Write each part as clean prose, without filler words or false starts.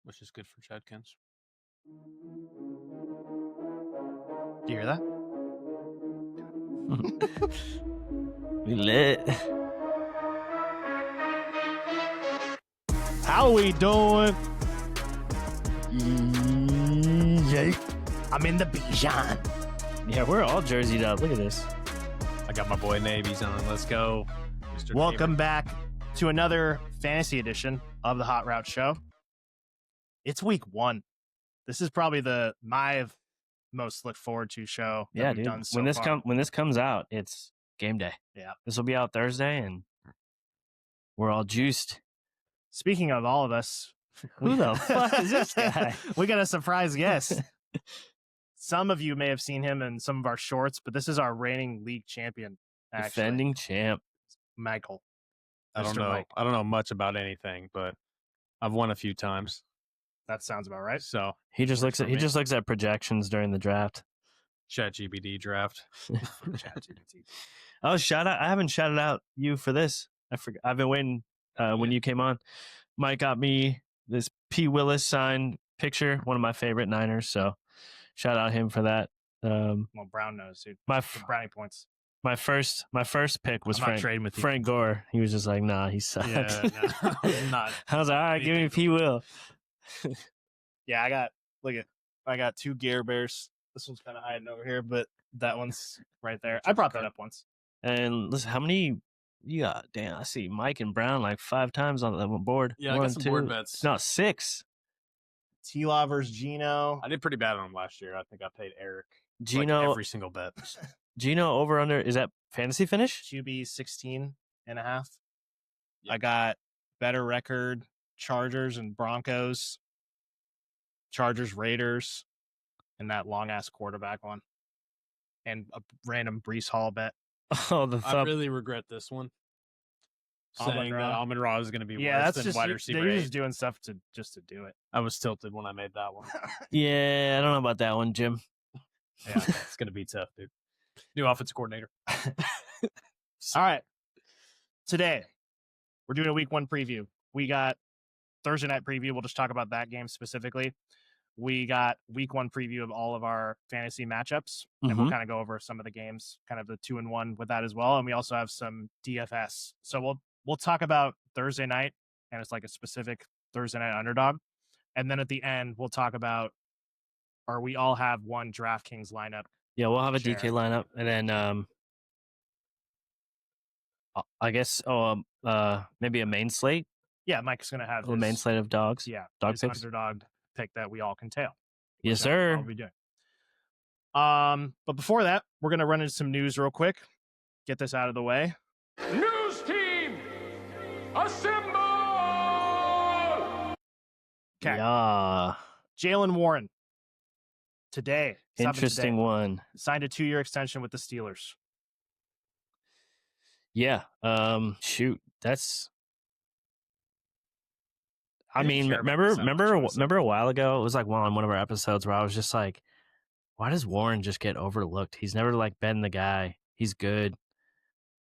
which is good for Judkins. Do you hear that? We lit. How we doing? I'm in the Bijan. Yeah, we're all jerseyed up. Look at this. I got my boy Navy's on. Let's go, Mr. Welcome back to another fantasy edition of the Hot Route Show. It's week 1. This is probably my most looked forward to show that we've dude. done so when far. When this comes out, it's game day. Yeah. This will be out Thursday, and we're all juiced. Speaking of all of us, Who the fuck is this guy? We got a surprise guest. Some of you may have seen him in some of our shorts, but this is our reigning league champion, actually. Defending champ. Michael. I don't Mr. know. Mike. I don't know much about anything, but I've won a few times. That sounds about right. So He just looks for me. looks at projections during the draft. ChatGPT draft. Oh, shout out! I haven't shouted out you for this. I forgot. I've been waiting when you came on. Mike got me this P. Willis signed picture, one of my favorite Niners. So shout out him for that. Well, Brown knows, dude. My For brownie points. my first pick was I'm not trading with you. Frank Gore. He was just like, nah, he sucks. Yeah, no, I'm not. I was like, all right, give me P. Will. Yeah, I got 2 Gare Bears. This one's kind of hiding over here, but that one's right there. I brought that up once. And listen, how many you got? Damn, I see Mike and Brown like 5 times on the board. Yeah, I got some board bets. No, 6. T-Law versus Gino. I did pretty bad on him last year. I think I paid Eric Gino, every single bet. Gino over under, is that fantasy finish? QB 16 and a half. Yep. I got better record, Chargers and Broncos, Chargers, Raiders, and that long-ass quarterback one. And a random Brees Hall bet. Oh, the I thumb. really regret this one. Amon Saying Ra. that Amon Ra is going to be Yeah, worse that's than just wide receiver they're 8. just doing stuff to do it. I was tilted when I made that one. Yeah, I don't know about that one, Jim. Yeah, it's going to be tough, dude. New offensive coordinator. All right. Today, we're doing a week 1 preview. We got Thursday night preview. We'll just talk about that game specifically. We got week 1 preview of all of our fantasy matchups, and we'll kind of go over some of the games, kind of the 2-1 with that as well. And we also have some DFS. So we'll talk about Thursday night, and it's like a specific Thursday night underdog. And then at the end, we'll talk about, or we all have one DraftKings lineup. Yeah, we'll have a Share. DK lineup, and then I guess maybe a main slate, Yeah, Mike's going to have a main slate of dogs. Yeah, Dog his picks? underdog pick that we all can tail. Yes, which sir. I'll be doing. But before that, we're gonna run into some news real quick. Get this out of the way. News team, assemble! Okay. Yeah, Jalen Warren today. interesting one. Signed a 2-year extension with the Steelers. Yeah. Shoot, that's. I didn't mean, care about this that much, honestly. remember a while ago, it was like on one of our episodes where I was just like, why does Warren just get overlooked? He's never like been the guy. He's good.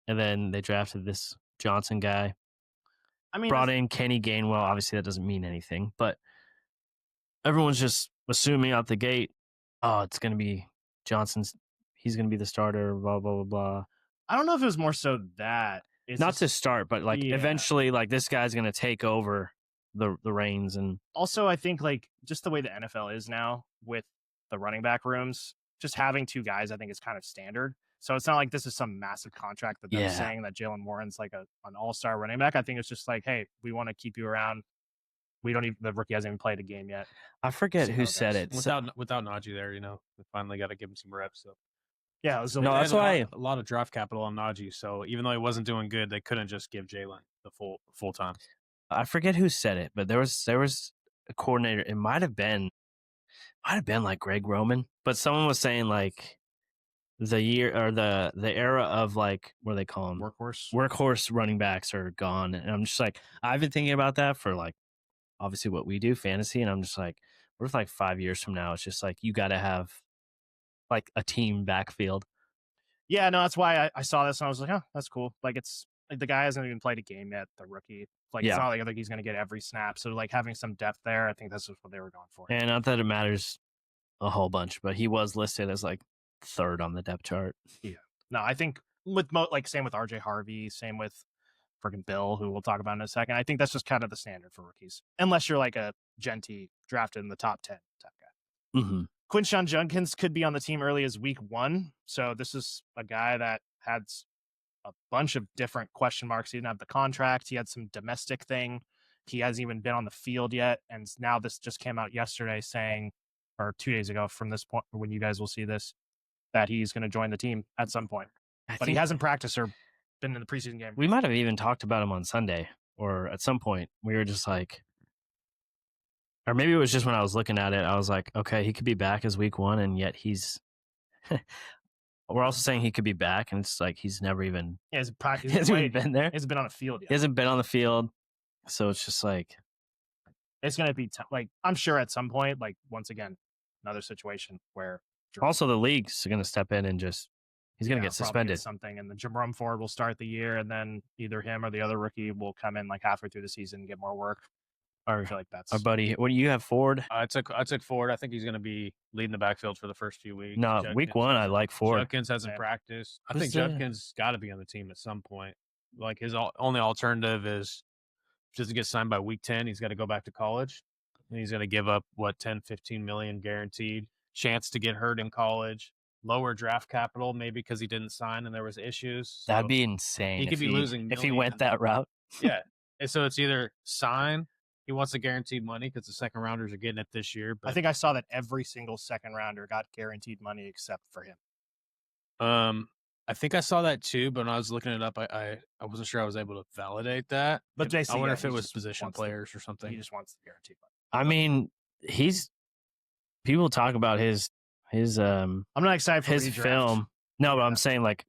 And then they drafted this Johnson guy, I mean, brought in Kenny Gainwell. Obviously, that doesn't mean anything, but everyone's just assuming out the gate, oh, it's going to be Johnson's. He's going to be the starter, blah, blah, blah, blah. I don't know if it was more so that. It's Not just- to start, but like Yeah. eventually, like this guy's going to take over the reins. And Also, I think like just the way the NFL is now with the running back rooms, just having 2 guys, I think is kind of standard. So it's not like this is some massive contract that they're Yeah. saying that Jalen Warren's like an all-star running back. I think it's just like, hey, we want to keep you around. We don't even, the rookie hasn't even played a game yet. I forget See who how it said goes. it. Without Najee there, we finally got to give him some reps. So Yeah, it was a No, They that's had why- a lot of draft capital on Najee. So even though he wasn't doing good, they couldn't just give Jalen the full time. I forget who said it, but there was a coordinator. It might have been like Greg Roman, but someone was saying like the year or the era of like, what do they call them? Workhorse running backs are gone. And I'm just like, I've been thinking about that for like obviously what we do, fantasy, and I'm just like, what if like 5 years from now it's just like you got to have like a team backfield. Yeah, no, that's why I saw this and I was like, oh, that's cool. Like it's like the guy hasn't even played a game yet, the rookie. Like it's not like I think he's going to get every snap. So like having some depth there, I think that's just what they were going for. And not that it matters a whole bunch, but he was listed as like third on the depth chart. No, I think with same with RJ Harvey, same with freaking Bill, who we'll talk about in a second. I think that's just kind of the standard for rookies, unless you're like a Genty drafted in the top 10 type guy. Mm-hmm. Quinshon Judkins could be on the team early as week 1. So this is a guy that had a bunch of different question marks. He didn't have the contract. He had some domestic thing. He hasn't even been on the field yet. And now this just came out yesterday saying, or 2 days ago from this point, when you guys will see this, that he's going to join the team at some point. But he hasn't practiced or been in the preseason game. We might have even talked about him on Sunday or at some point. We were just like, or maybe it was just when I was looking at it, I was like, okay, he could be back as week 1, and yet he's. We're also saying he could be back, and it's like he's never even. He hasn't even been there. He hasn't been on a field yet. He hasn't been on the field, so it's just like it's going to be I'm sure at some point, like once again, another situation where. Also, the league's going to step in and just. He's going to get suspended. Something, and the Jerome Ford will start the year, and then either him or the other rookie will come in like halfway through the season and get more work. Or I feel like that's our buddy. What do you have, Ford? I took Ford. I think he's going to be leading the backfield for the first few weeks. No, week 1 I like Ford. Judkins hasn't practiced. I think Judkins got to be on the team at some point. Like his only alternative is just to get signed by week 10. He's got to go back to college, and he's going to give up 10-15 million guaranteed. Chance to get hurt in college. Lower draft capital, maybe because he didn't sign and there was issues. That'd be insane. He could be losing if he went that route. Yeah, and so it's either sign. He wants the guaranteed money because the second rounders are getting it this year. But I think I saw that every single second rounder got guaranteed money except for him. I think I saw that too, but when I was looking it up, I wasn't sure I was able to validate that. But I wonder if it was position players or something. He just wants the guaranteed money. I mean, people talk about his I'm not excited for his redraft. film. No, but I'm saying like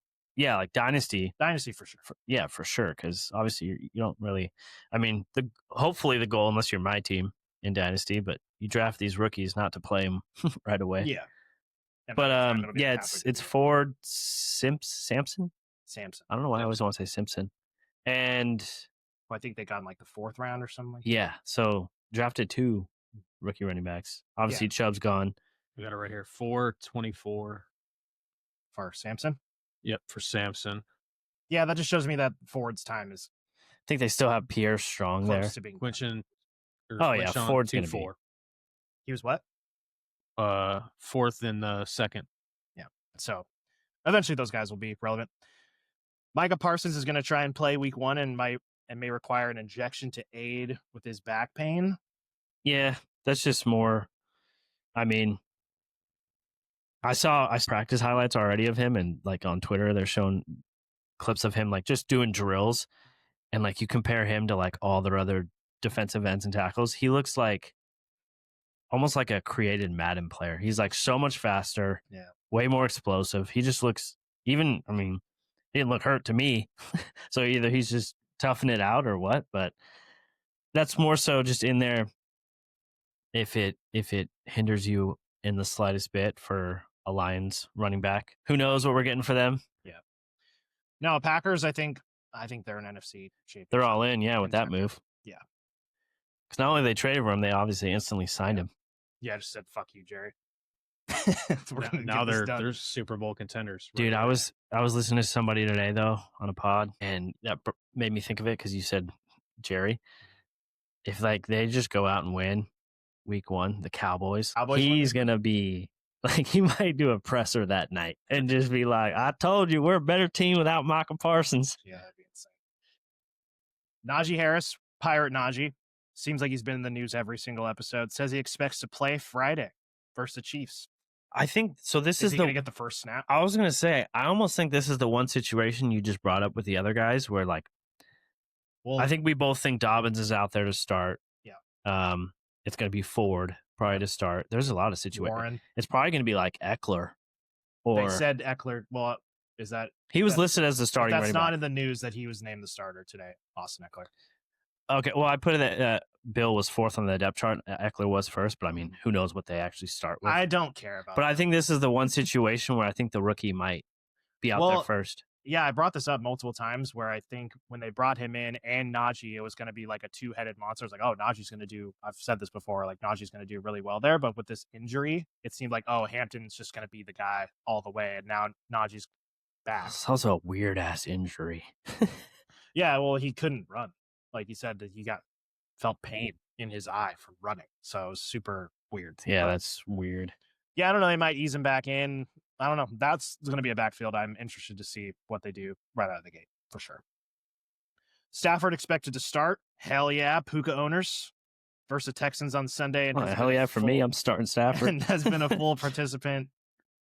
Dynasty for sure. For sure, because obviously you don't really. I mean, hopefully the goal, unless you're my team in Dynasty, but you draft these rookies not to play them right away. Yeah, but it's Ford Sampson. I don't know why I always want to say Simpson, and I think they got in like the 4th round or something. Like that. So drafted 2 rookie running backs. Obviously, Chubb's gone. We got it right here. 424 for Sampson. Yep, for Sampson. Yeah, that just shows me that Ford's time is. I think they still have Pierre Strong there. Quinshon. Ford's going to be. He was what? 4th in the 2nd. Yeah. So eventually those guys will be relevant. Micah Parsons is going to try and play week 1 and may require an injection to aid with his back pain. Yeah, that's just more. I mean, I saw practice highlights already of him, and like on Twitter, they're showing clips of him like just doing drills, and like you compare him to like all their other defensive ends and tackles, he looks like almost like a created Madden player. He's like so much faster, way more explosive. He just looks he didn't look hurt to me. So either he's just toughing it out or what, but that's more so just in there. If it hinders you in the slightest bit for a Lions running back, who knows what we're getting for them? Yeah. No, Packers. I think they're an NFC championship. They're all in, with that move. Yeah. Because not only they traded for him, they obviously instantly signed him. Yeah, I just said fuck you, Jerry. Now they're Super Bowl contenders. Dude, I was listening to somebody today though on a pod, and that made me think of it because you said Jerry. If like they just go out and win week 1, the Cowboys he's gonna be like, he might do a presser that night and just be like, I told you we're a better team without Micah Parsons. Yeah, that'd be insane. Najee Harris, Pirate Najee, seems like he's been in the news every single episode. Says he expects to play Friday versus the Chiefs. I think so. This is gonna get the first snap. I was gonna say, I almost think this is the one situation you just brought up with the other guys where like, I think we both think Dobbins is out there to start. Yeah. It's gonna be Ford probably to start. There's a lot of situations. Warren. It's probably gonna be like Eckler. Or they said Eckler. Well, is that he was listed as the starting? That's not in the news that he was named the starter today. Austin Eckler. Okay, well, I put it that Bill was 4th on the depth chart. Eckler was 1st, but I mean, who knows what they actually start with? I don't care about. But I think this is the one situation where I think the rookie might be out there first. Yeah, I brought this up multiple times where I think when they brought him in and Najee, it was going to be like a two-headed monster. It's like, oh, Najee's going to do, I've said this before, like Najee's going to do really well there. But with this injury, it seemed like, oh, Hampton's just going to be the guy all the way. And now Najee's back. It's also a weird ass injury. Yeah, well, he couldn't run. Like he said that he felt pain in his eye from running. So it was super weird. Yeah, But, that's weird. yeah, I don't know. They might ease him back in. I don't know. That's going to be a backfield. I'm interested to see what they do right out of the gate for sure. Stafford expected to start. Hell yeah, Puka owners versus Texans on Sunday. And has Hell been yeah, for me, I'm starting Stafford. and has been a full participant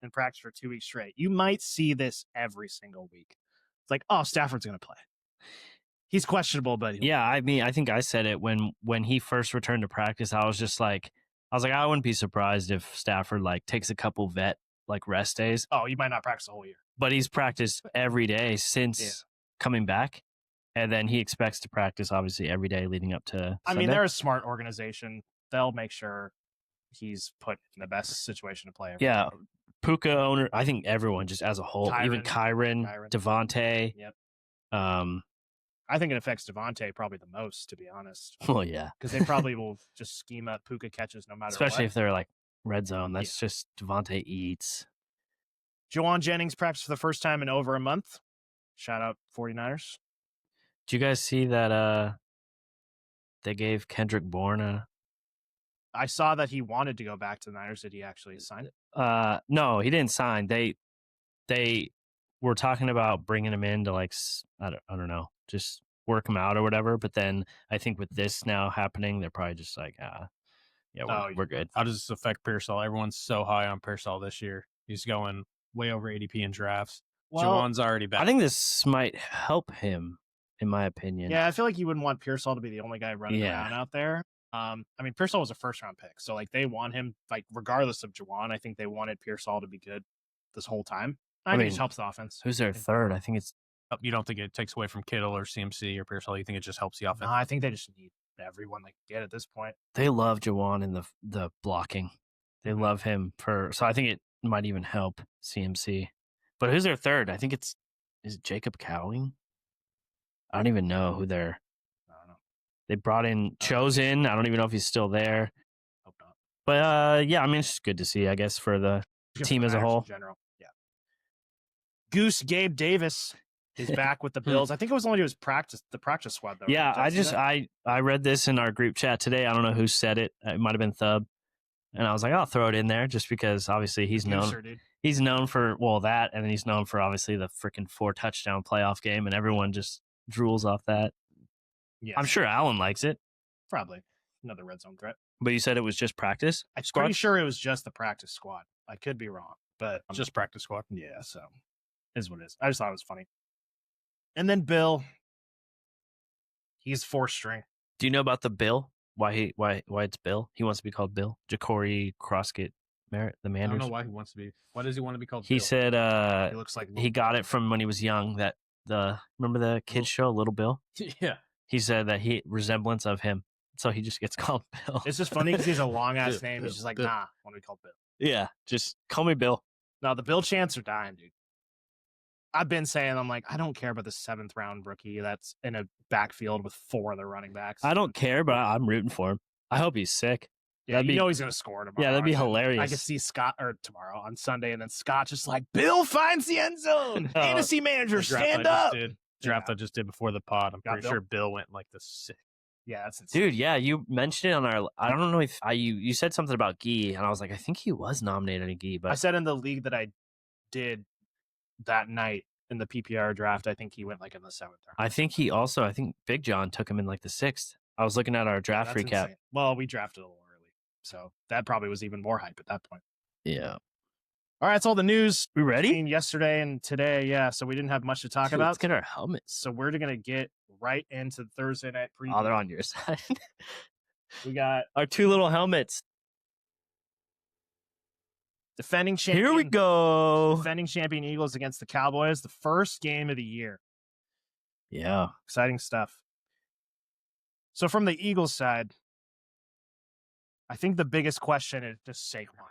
in practice for 2 weeks straight. You might see this every single week. It's like, oh, Stafford's going to play. He's questionable, but Yeah, I mean, I think I said it when he first returned to practice. I was like, I wouldn't be surprised if Stafford like takes a couple vet like rest days, oh, you might not practice the whole year. but he's practiced every day since coming back, and then he expects to practice obviously every day leading up to. I mean, Sunday. they're a smart organization. They'll make sure he's put in the best situation to play. Yeah, Puka owner. I think everyone just as a whole, even Kyron, Devontae. Yep. I think it affects Devontae probably the most, to be honest. Well, yeah, because they probably will just scheme up Puka catches no matter especially what. if they're like red zone. That's just Devontae eats. Juwan Jennings practiced for the first time in over a month. Shout out 49ers. Did you guys see that they gave Kendrick Bourne a... I saw that he wanted to go back to the Niners. Did he actually sign? No, he didn't sign. They were talking about bringing him in to like, I don't know, just work him out or whatever. But then I think with this now happening, they're probably just like, we're good. How does this affect Pearsall? Everyone's so high on Pearsall this year. He's going way over ADP in drafts. Well, Juwan's already back. I think this might help him, in my opinion. Yeah, I feel like you wouldn't want Pearsall to be the only guy running around out there. I mean, Pearsall was a first-round pick, so like they want him, like regardless of Juwan. I think they wanted Pearsall to be good this whole time. I think it just helps the offense. Who's their third? I think it's... You don't think it takes away from Kittle or CMC or Pearsall? You think it just helps the offense? No, I think they just need everyone they can get at this point. They love Juwan in the blocking. They love him so I think it might even help CMC. But who's their third? I think is it Jacob Cowing? I don't even know who they're... I don't know. They brought in Chosen. I don't even know if he's still there. Hope not. But yeah, I mean, it's just good to see, I guess, for the team as a whole. In general. Yeah. Goose Gabe Davis is back with the Bills. I think it was only the practice squad though. Yeah, I read this in our group chat today. I don't know who said it. It might have been Thub. And I was like, I'll throw it in there just because obviously he's known. Dude. He's known for that, and then he's known for obviously the freaking 4-touchdown playoff game, and everyone just drools off that. Yeah, I'm sure Allen likes it. Probably another red zone threat. But you said it was just practice? I'm pretty sure it was just the practice squad. I could be wrong, but just practice squad. Yeah, so is what it is. I just thought it was funny. And then Bill, he's 4th string. Do you know about the Bill? Why it's Bill? He wants to be called Bill. Ja'Cory Croskett Merritt, the Manders. I don't know why he wants to be. Why does he want to be called He Bill? said he looks like he got it from when he was young. Remember the kids show Little Bill? Yeah. He said that resemblance of him, so he just gets called Bill. It's just funny because he has a long ass name. He's just like, nah, I want to be called Bill. Yeah, just call me Bill. No, the Bill chants are dying, dude. I've been saying, I'm like, I don't care about the 7th round rookie that's in a backfield with 4 other running backs. I don't care, but I'm rooting for him. I hope he's sick. Yeah, you know he's going to score tomorrow. Yeah, that'd be hilarious. I could see Scott, or tomorrow on Sunday, and then Scott just like, Bill finds the end zone. Fantasy manager, stand up. Draft I just did before the pod. I'm pretty sure Bill went like the 6th. Yeah, that's insane. Dude, yeah, you mentioned it on our... I don't know if you said something about Gee, and I was like, I think he was nominated in Gee, but... I said in the league that I did that night in the PPR draft, I think he went like in the 7th round. I think Big John took him in like the 6th. I was looking at our draft recap. Insane. Well, we drafted a little early, so that probably was even more hype at that point. Yeah. All right, that's all the news. We ready? Yesterday and today, yeah. So we didn't have much to talk about. Let's get our helmets. So we're gonna get right into Thursday night preview. Oh, they're on your side. We got our 2 little helmets. Defending champion. Here we go. Defending champion Eagles against the Cowboys. The first game of the year. Yeah. Exciting stuff. So from the Eagles side, I think the biggest question is just Saquon.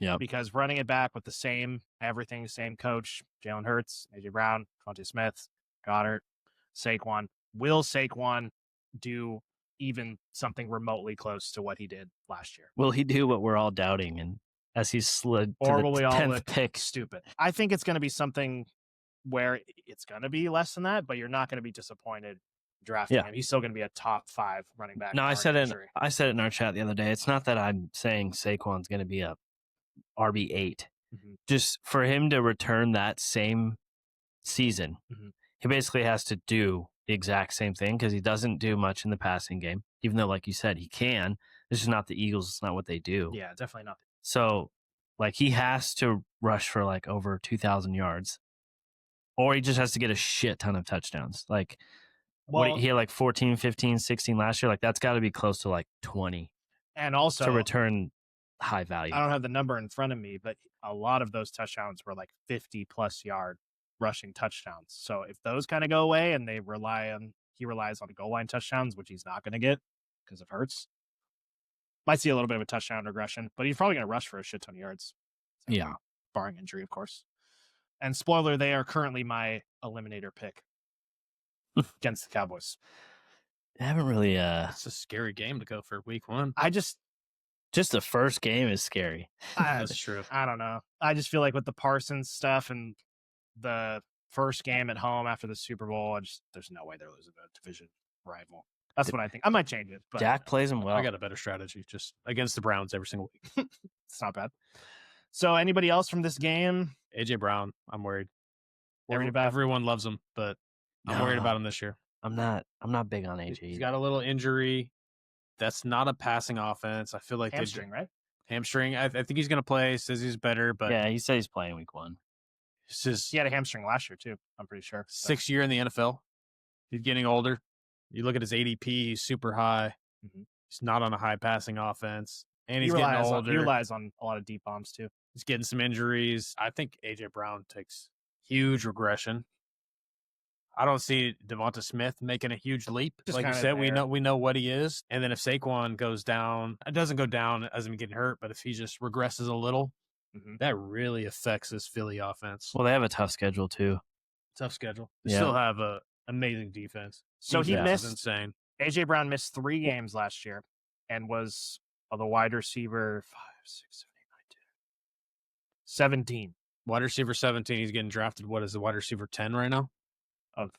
Yep. Because running it back with the same everything, same coach, Jalen Hurts, AJ Brown, Devontae Smith, Goddard, Saquon. Will Saquon do even something remotely close to what he did last year? Will he do what we're all doubting and as he slid Or to will we the all 10th look pick? stupid? I think it's going to be something where it's going to be less than that, but you're not going to be disappointed drafting him. He's still going to be a top 5 running back. No, I said it in our chat the other day. It's not that I'm saying Saquon's going to be a RB8. Just for him to return that same season, he basically has to do the exact same thing because he doesn't do much in the passing game, even though, like you said, he can. This is not the Eagles. It's not what they do. Yeah, definitely not. So, like, he has to rush for, like, over 2,000 yards, or he just has to get a shit ton of touchdowns. Like, he had, like, 14, 15, 16 last year. Like, that's got to be close to, like, 20. And also, to return high value. I don't have the number in front of me, but a lot of those touchdowns were, like, 50-plus yard rushing touchdowns. So if those kind of go away and he relies on goal line touchdowns, which he's not going to get because of Hurts, might see a little bit of a touchdown regression, but he's probably going to rush for a shit ton of yards. So, yeah. Barring injury, of course. And spoiler, they are currently my eliminator pick against the Cowboys. I haven't really. It's a scary game to go for week 1. Just the first game is scary. That's true. I don't know. I just feel like with the Parsons stuff and the first game at home after the Super Bowl, there's no way they're losing a division rival. That's what I think. I might change it. But Dak plays him well. I got a better strategy, just against the Browns every single week. It's not bad. So anybody else from this game? AJ Brown, I'm worried. Worried about? Everyone loves him, but I'm worried about him this year. I'm not big on AJ. He's got a little injury. That's not a passing offense. I feel like hamstring, right? Hamstring. I think he's going to play. Says he's better, but yeah, he says he's playing week 1. It's just, he had a hamstring last year too. I'm pretty sure. 6th year in the NFL. He's getting older. You look at his ADP; he's super high. He's not on a high passing offense, and he's getting older. He relies on a lot of deep bombs too. He's getting some injuries. I think AJ Brown takes huge regression. I don't see Devonta Smith making a huge leap. Just like you said, we know what he is. And then if Saquon goes down, it doesn't go down as him getting hurt, but if he just regresses a little, that really affects this Philly offense. Well, they have a tough schedule too. Tough schedule. They still have a amazing defense. So he missed. Insane. AJ Brown missed 3 games last year and was the wide receiver 5, 6, 7, 8, 9, 10, 17. Wide receiver 17. He's getting drafted. What is the wide receiver 10 right now?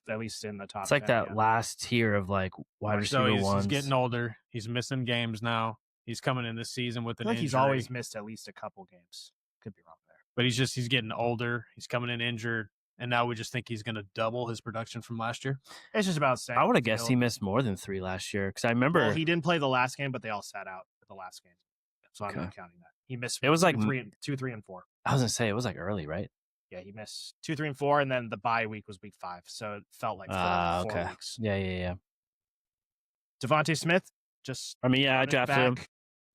At least in the top. It's like 10, that last tier of like wide receiver ones. He's getting older. He's missing games now. He's coming in this season with an injury. He's always missed at least a couple games. Could be wrong there. But he's getting older. He's coming in injured. And now we just think he's going to double his production from last year. It's just about saying. I would have guessed he missed more than 3 last year because I remember he didn't play the last game, but they all sat out the last game, so I'm not counting that. He missed. It was like 2, 3, and 4. I was gonna say it was like early, right? Yeah, he missed 2, 3, and 4, and then the bye week was week 5, so it felt like 4 weeks. Yeah. Devontae Smith, I drafted him.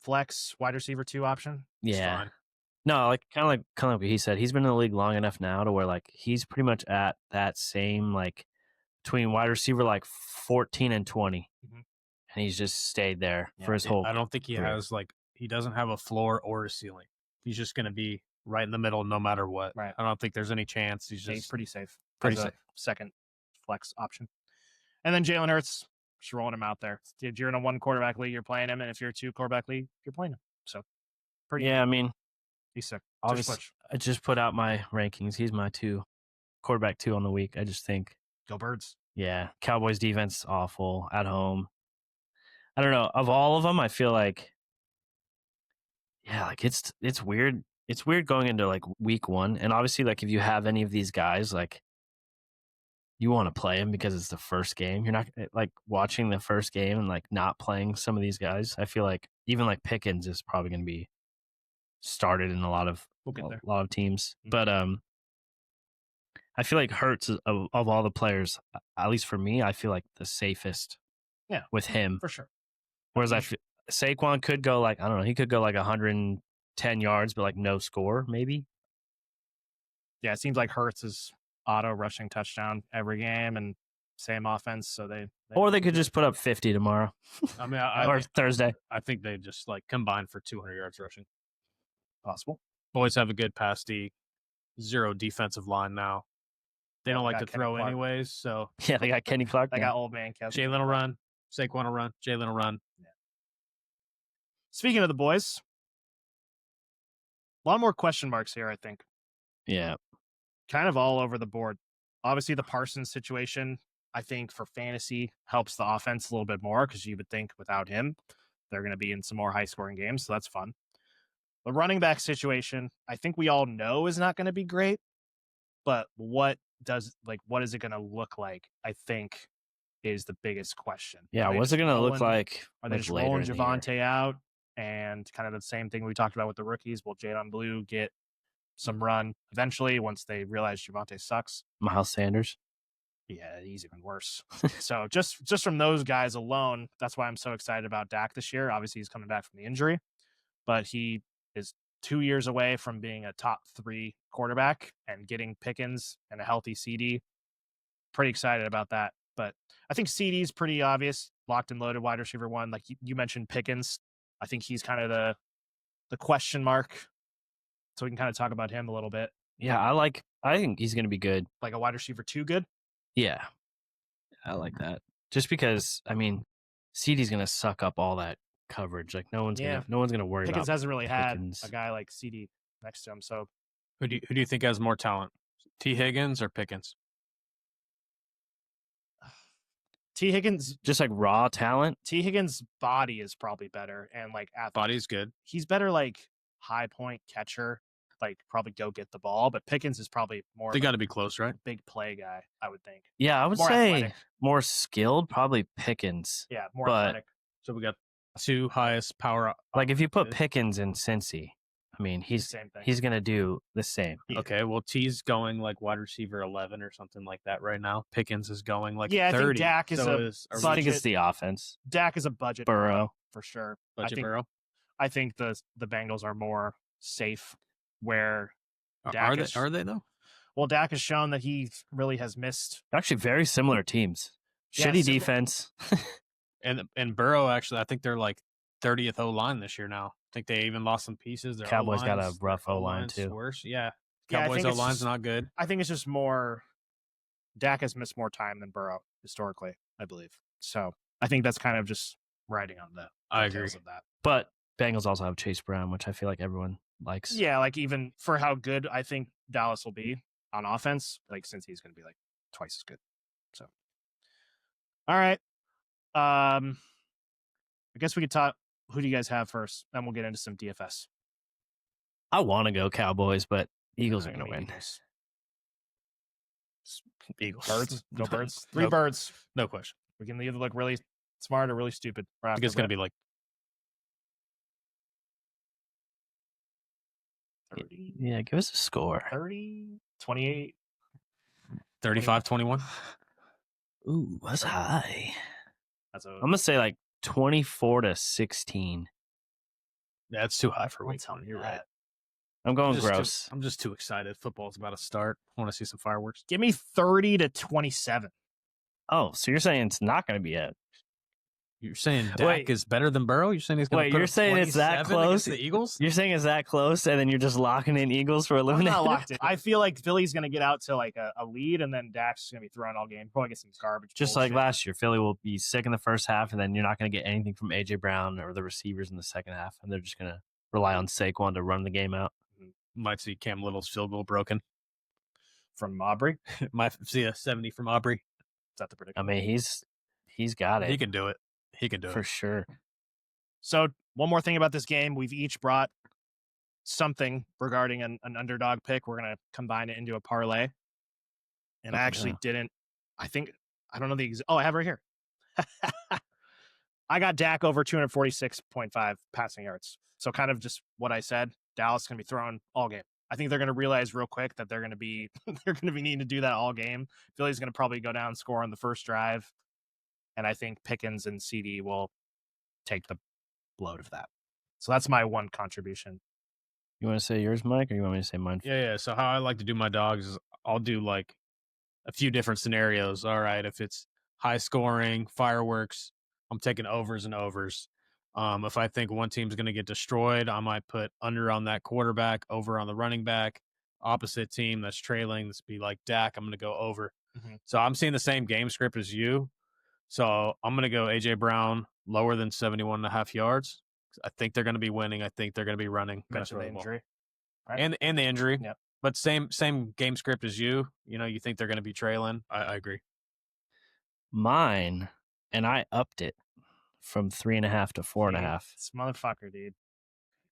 Flex wide receiver 2 option. Yeah. No, like kind of like what he said. He's been in the league long enough now to where like he's pretty much at that same like between wide receiver like 14 and 20, and he's just stayed there for his whole. I don't think he has he doesn't have a floor or a ceiling. He's just going to be right in the middle no matter what. Right. I don't think there's any chance. He's just pretty safe. Pretty safe. Second flex option, and then Jalen Hurts. Just rolling him out there. If you're in a 1 quarterback league, you're playing him, and if you're a 2 quarterback league, you're playing him. So pretty. Yeah, I mean. He's sick. Obviously, I just put out my rankings. He's my quarterback 2 on the week. I just think go Birds. Yeah, Cowboys defense awful at home. I don't know. Of all of them, I feel like like it's weird. It's weird going into like week 1, and obviously like if you have any of these guys, like you want to play them because it's the first game. You're not like watching the first game and like not playing some of these guys. I feel like even like Pickens is probably going to be started in a lot of teams, but I feel like Hurts of all the players, at least for me, I feel like the safest. Yeah, with him for sure. Whereas Saquon could go like I don't know, he could go like 110 yards, but like no score maybe. Yeah, it seems like Hurts is auto rushing touchdown every game and same offense, so they could just put up 50 tomorrow. I mean, or Thursday. I think they just like combine for 200 yards rushing. Possible. Boys have a good pass D, 0 defensive line now. They don't like to throw anyways, so Yeah, they got Kenny Clark. They got old man Kevin. Jalen will run. Saquon will run. Jalen will run. Yeah. Speaking of the boys, a lot more question marks here, I think. Yeah. Kind of all over the board. Obviously, the Parsons situation, I think, for fantasy helps the offense a little bit more because you would think without him, they're going to be in some more high-scoring games, so that's fun. The running back situation, I think we all know is not going to be great, but what is it going to look like, I think, is the biggest question. Yeah, what's it going to look like? Are they just rolling Javonte out? And kind of the same thing we talked about with the rookies. Will Jalen Blue get some run eventually once they realize Javonte sucks? Miles Sanders. Yeah, he's even worse. So just from those guys alone, that's why I'm so excited about Dak this year. Obviously, he's coming back from the injury, but he is 2 years away from being a top 3 quarterback and getting Pickens and a healthy CD. Pretty excited about that. But I think CD is pretty obvious, locked and loaded wide receiver 1. Like you mentioned Pickens. I think he's kind of the question mark. So we can kind of talk about him a little bit. Yeah, I think he's going to be good. Like a wide receiver 2 good? Yeah. I like that. Just because, I mean, CD's going to suck up all that coverage. Like no one's going to worry Pickens about hasn't really Pickens. had a guy like CD next to him. So who do you think has more talent? T. Higgins or Pickens? T. Higgins, just like raw talent. T. Higgins' body is probably better, and like body's good. He's better like high point catcher, like probably go get the ball. But Pickens is probably more. They got to be close, right? Big play guy, I would think. Yeah, I would more say athletic. More skilled, probably Pickens. Yeah, more athletic. So we got 2 highest power. Like if you put Pickens in Cincy, I mean, he's going to do the same. Okay, well, T's going like wide receiver 11 or something like that right now. Pickens is going like 30. I think Dak is I think it's the offense. Dak is a budget Burrow for sure. Budget Burrow. I think the Bengals are more safe. Where are they though? Well, Dak has shown that he really has missed. Actually, very similar teams. Shitty defense. and Burrow actually, I think they're like 30th O line this year now. I think they even lost some pieces. Their Cowboys got a rough O line too. Worse, yeah. Cowboys O line's not good. I think it's just more. Dak has missed more time than Burrow historically, I believe. So I think that's kind of just riding on the. I agree of that. But Bengals also have Chase Brown, which I feel like everyone likes. Yeah, like even for how good I think Dallas will be on offense, like since he's going to be like twice as good. So, all right. I guess we could talk. Who do you guys have first? Then we'll get into some DFS. I want to go Cowboys, but Eagles are going to win. Eagles. Birds. No birds. 3 birds. No question. We can either look really smart or really stupid. I think it's going to be like 30. Yeah, give us a score. 30, 28. 35-21. Ooh, that's high. I'm going to say like 24-16. That's too high for week 1. You're right. I'm going gross. I'm just too excited. Football's about to start. I want to see some fireworks. Give me 30-27. Oh, so you're saying it's not going to be it? You're saying Dak is better than Burrow? You're saying he's going to put you're saying it's that close? The Eagles? You're saying it's that close, and then you're just locking in Eagles for elimination? I'm not locked in. I feel like Philly's going to get out to like a lead, and then Dak's going to be throwing all game. Probably get some garbage. Just bullshit. like last year, Philly will be sick in the first half, and then you're not going to get anything from A.J. Brown or the receivers in the second half, and they're just going to rely on Saquon to run the game out. Might see Cam Little's field goal broken. From Aubrey? Might see a 70 from Aubrey. Is that the prediction? I mean, he's got it. He can do it. He can do it. For sure. So one more thing about this game. We've each brought something regarding an underdog pick. We're going to combine it into a parlay. And I actually didn't. I don't know I have it right here. I got Dak over 246.5 passing yards. So kind of just what I said. Dallas is going to be throwing all game. I think they're going to realize real quick that they're going to be needing to do that all game. Philly's going to probably go down, score on the first drive. And I think Pickens and CD will take the load of that. So that's my one contribution. You want to say yours, Mike, or you want me to say mine? Yeah. So how I like to do my dogs is I'll do like a few different scenarios. All right. If it's high scoring, fireworks, I'm taking overs and overs. If I think one team's going to get destroyed, I might put under on that quarterback, over on the running back. Opposite team that's trailing, this be like Dak, I'm going to go over. Mhm. So I'm seeing the same game script as you. So I'm going to go A.J. Brown lower than 71.5 yards. I think they're going to be winning. I think they're going to be running. Mention the injury. Right? And the injury. Yep. But same game script as you. You know, you think they're going to be trailing. I agree. Mine, and I upped it from 3.5 to 4.5. This motherfucker, dude.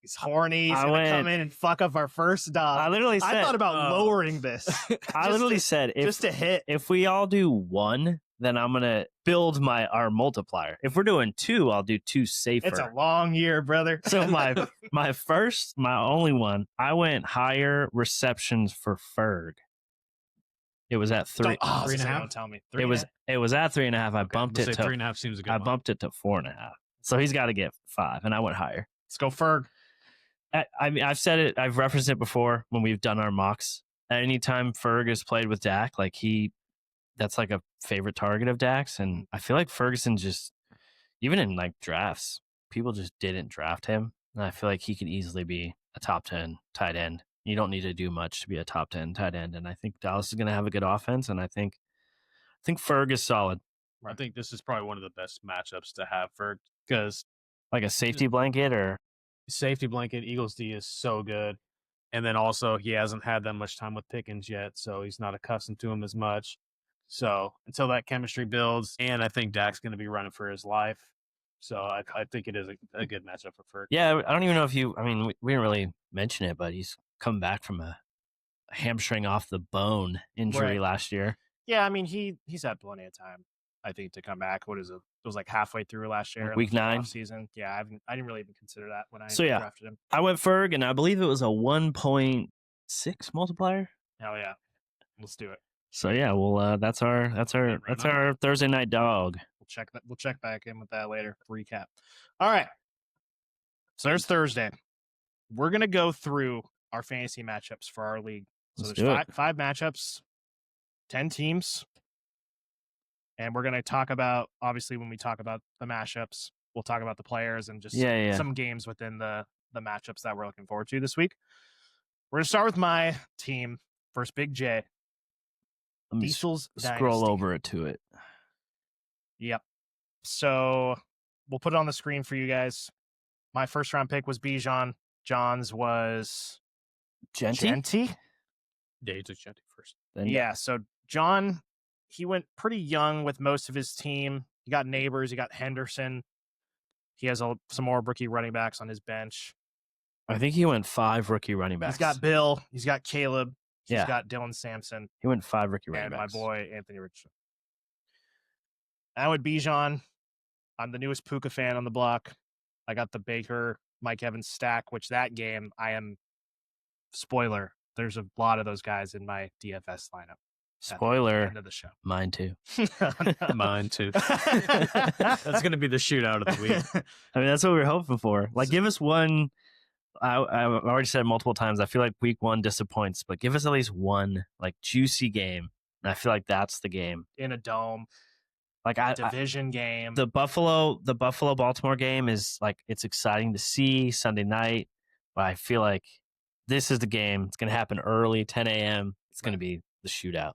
He's horny. He's I going to come went- in and fuck up our first dub. I literally said, I thought about oh. lowering this. I literally said, just to hit. if we all do 1, then I'm gonna build our multiplier. If we're doing 2, I'll do 2 safer. It's a long year, brother. So my only one, I went higher receptions for Ferg. It was at 3. Oh, 3.5? don't tell me. It was at 3.5. I bumped it to 3.5 seems a good. I one. bumped it to 4.5. So he's got to get 5, and I went higher. Let's go Ferg. I mean, I've said it. I've referenced it before when we've done our mocks. Anytime Ferg has played with Dak, like that's like a favorite target of Dak's, and I feel like Ferguson just, even in like drafts, people just didn't draft him, and I feel like he could easily be a top 10 tight end. You don't need to do much to be a top 10 tight end, and I think Dallas is going to have a good offense, and I think Ferg is solid, I think this is probably one of the best matchups to have for because like a safety blanket or. safety blanket. Eagles D is so good, and then also he hasn't had that much time with Pickens yet, so he's not accustomed to him as much. So until that chemistry builds, and I think Dak's going to be running for his life, so I think it is a good matchup for Ferg. Yeah, I don't even know if you. I mean, we didn't really mention it, but he's come back from a hamstring off the bone injury Right. last year. Yeah, I mean, he's had plenty of time, I think, to come back. What is it? It was like halfway through last year. Like week 9 season. Yeah, I didn't really even consider that when I So, yeah. drafted him. I went Ferg, and I believe it was a 1.6 multiplier. Hell yeah, let's do it. So yeah, well, that's our Thursday night dog. We'll check back in with that later. Recap. All right. So there's Thursday. We're gonna go through our fantasy matchups for our league. So Let's there's do it. five matchups, 10 teams, and we're gonna talk about, obviously when we talk about the matchups, we'll talk about the players and just Yeah. some games within the matchups that we're looking forward to this week. We're gonna start with my team. First, Big J. Let me Diesel's scroll Dynasty. over it to it. Yep. So we'll put it on the screen for you guys. My first round pick was Bijan. John's was Genty. Yeah, he took Genty first. Then- Yeah. So John, he went pretty young with most of his team. He got Neighbors. He got Henderson. He has some more rookie running backs on his bench. I think he went 5 rookie running backs. He's got Bill. He's got Caleb. He's Yeah. got Dylan Sampson. He went 5 rookie running And backs. my boy Anthony Richardson. I went Bijan. I'm the newest Puka fan on the block. I got the Baker, Mike Evans stack, which that game I am, spoiler, there's a lot of those guys in my DFS lineup. At the Spoiler, end of the show. mine too. Mine too. That's going to be the shootout of the week. I mean, that's what we were hoping for. Like, give us one. I've already said it multiple times. I feel like week 1 disappoints, but give us at least one like juicy game. And I feel like that's the game. In a dome, Like division game. the Buffalo Baltimore game is like, it's exciting to see Sunday night, but I feel like this is the game. It's going to happen early, 10 a.m. It's going to be the shootout.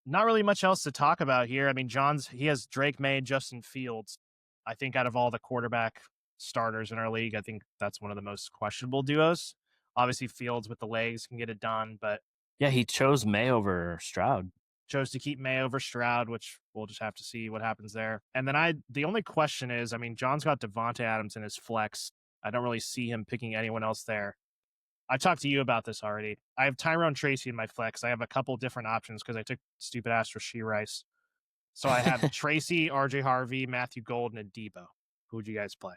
Not really much else to talk about here. I mean, he has Drake May, Justin Fields. I think out of all the quarterback starters in our league, I think that's one of the most questionable duos. Obviously, Fields with the legs can get it done, but Yeah, he chose May over Stroud. chose to keep May over Stroud, which we'll just have to see what happens there. And then the only question is, I mean, John's got Devontae Adams in his flex. I don't really see him picking anyone else there. I talked to you about this already. I have Tyrone Tracy in my flex. I have a couple different options because I took stupid ass Rashee Rice. So I have Tracy, RJ Harvey, Matthew Golden, and Debo. Who would you guys play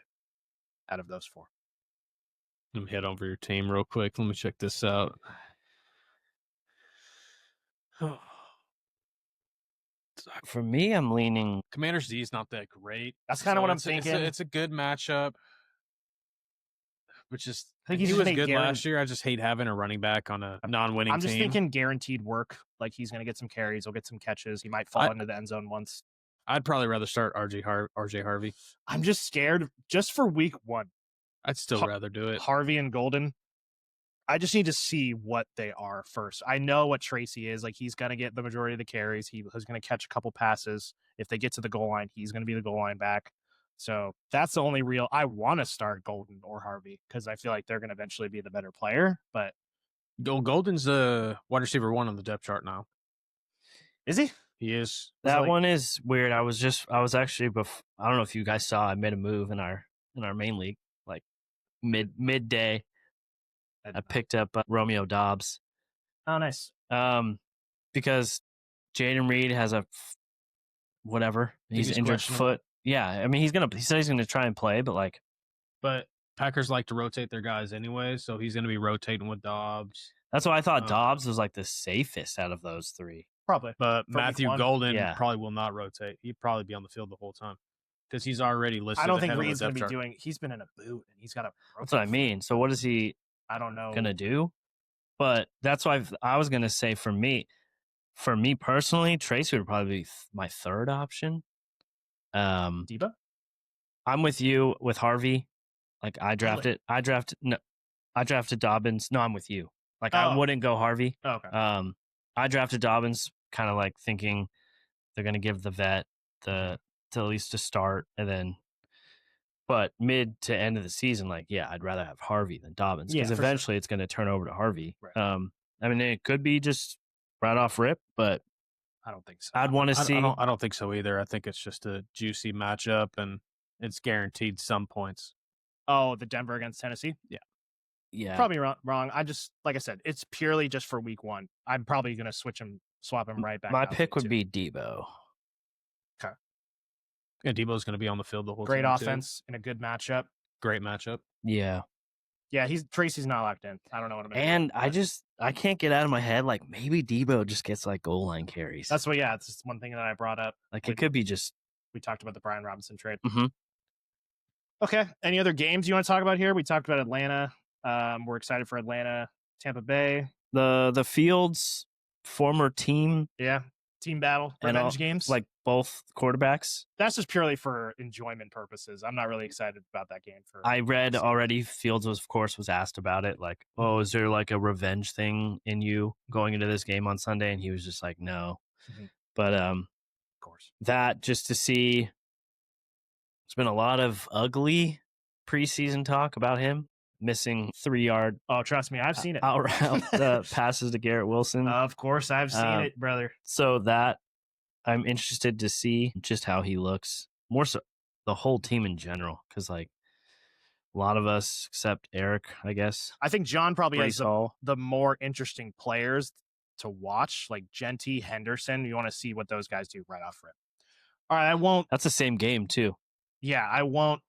out of those 4? Let me head over your team real quick. Let me check this out. For me, I'm leaning. Commander's D is not that great. That's kinda what I'm it's a- thinking. It's a good matchup. Which is, I think he he's was gonna good guarantee- last year. I just hate having a running back on a non-winning I'm just team. thinking guaranteed work. Like he's going to get some carries. He'll get some catches. He might fall into the end zone once. I'd probably rather start RJ Harvey. I'm just scared just for week 1. I'd still rather do it. Harvey and Golden. I just need to see what they are first. I know what Tracy is. Like, he's going to get the majority of the carries. He's going to catch a couple passes. If they get to the goal line, he's going to be the goal line back. So that's the only real. I want to start Golden or Harvey because I feel like they're going to eventually be the better player. But Golden's the wide receiver 1 on the depth chart now. Is he? He is. That one is weird. I was actually I don't know if you guys saw. I made a move in our main league, like midday. I picked up Romeo Dobbs. Oh, nice. Because Jaden Reed has a whatever. He's injured foot. Yeah, I mean he said he's gonna try and play, but Packers like to rotate their guys anyway, so he's gonna be rotating with Dobbs. That's why I thought Dobbs was like the safest out of those 3. Probably. But Matthew Golden probably will not rotate. He'd probably be on the field the whole time because he's already listed. I don't think Reed's going to be doing. He's been in a boot and he's got to. That's what I mean. So what is he? I don't know. Going to do? But that's why I was going to say for me personally, Tracy would probably be my 3rd option. Debo? I'm with you with Harvey. Like I drafted Dobbins. No, I'm with you. Like I wouldn't go Harvey. Oh, okay. I drafted Dobbins kind of like thinking they're going to give the vet to at least to start and then, but mid to end of the season, like, yeah, I'd rather have Harvey than Dobbins because eventually it's going to turn over to Harvey. Right. I mean, it could be just right off rip, but I don't think so. I'd want to see. I don't think so either. I think it's just a juicy matchup and it's guaranteed some points. Oh, the Denver against Tennessee? Yeah. Probably wrong. I just, like I said, it's purely just for week 1. I'm probably going to swap him right back. My pick would be Debo. Okay. Yeah, Debo's going to be on the field the whole time. Great offense too. in a good matchup. Great matchup. Yeah. Yeah, Tracy's not locked in. I don't know what I'm going to do. And I can't get out of my head, like, maybe Debo just gets, like, goal line carries. That's what, it's just one thing that I brought up. Like, it could be just. We talked about the Brian Robinson trade. Mm-hmm. Okay. Any other games you want to talk about here? We talked about Atlanta. We're excited for Atlanta, Tampa Bay. The Fields former team. Yeah. Team battle. Revenge games. Like both quarterbacks. That's just purely for enjoyment purposes. I'm not really excited about that game. I read already Fields was asked about it. Like, oh, is there like a revenge thing in you going into this game on Sunday? And he was just like, no. Mm-hmm. But of course. That just to see. There's been a lot of ugly preseason talk about him. Missing 3-yard. Oh, trust me, I've seen it. Out route passes to Garrett Wilson. Of course, I've seen it, brother. So that I'm interested to see just how he looks. More so, the whole team in general, because like a lot of us, except Eric, I guess. I think John probably has the more interesting players to watch, like Genty, Henderson. You want to see what those guys do right off rip. All right, I won't. That's the same game too. Yeah, I won't.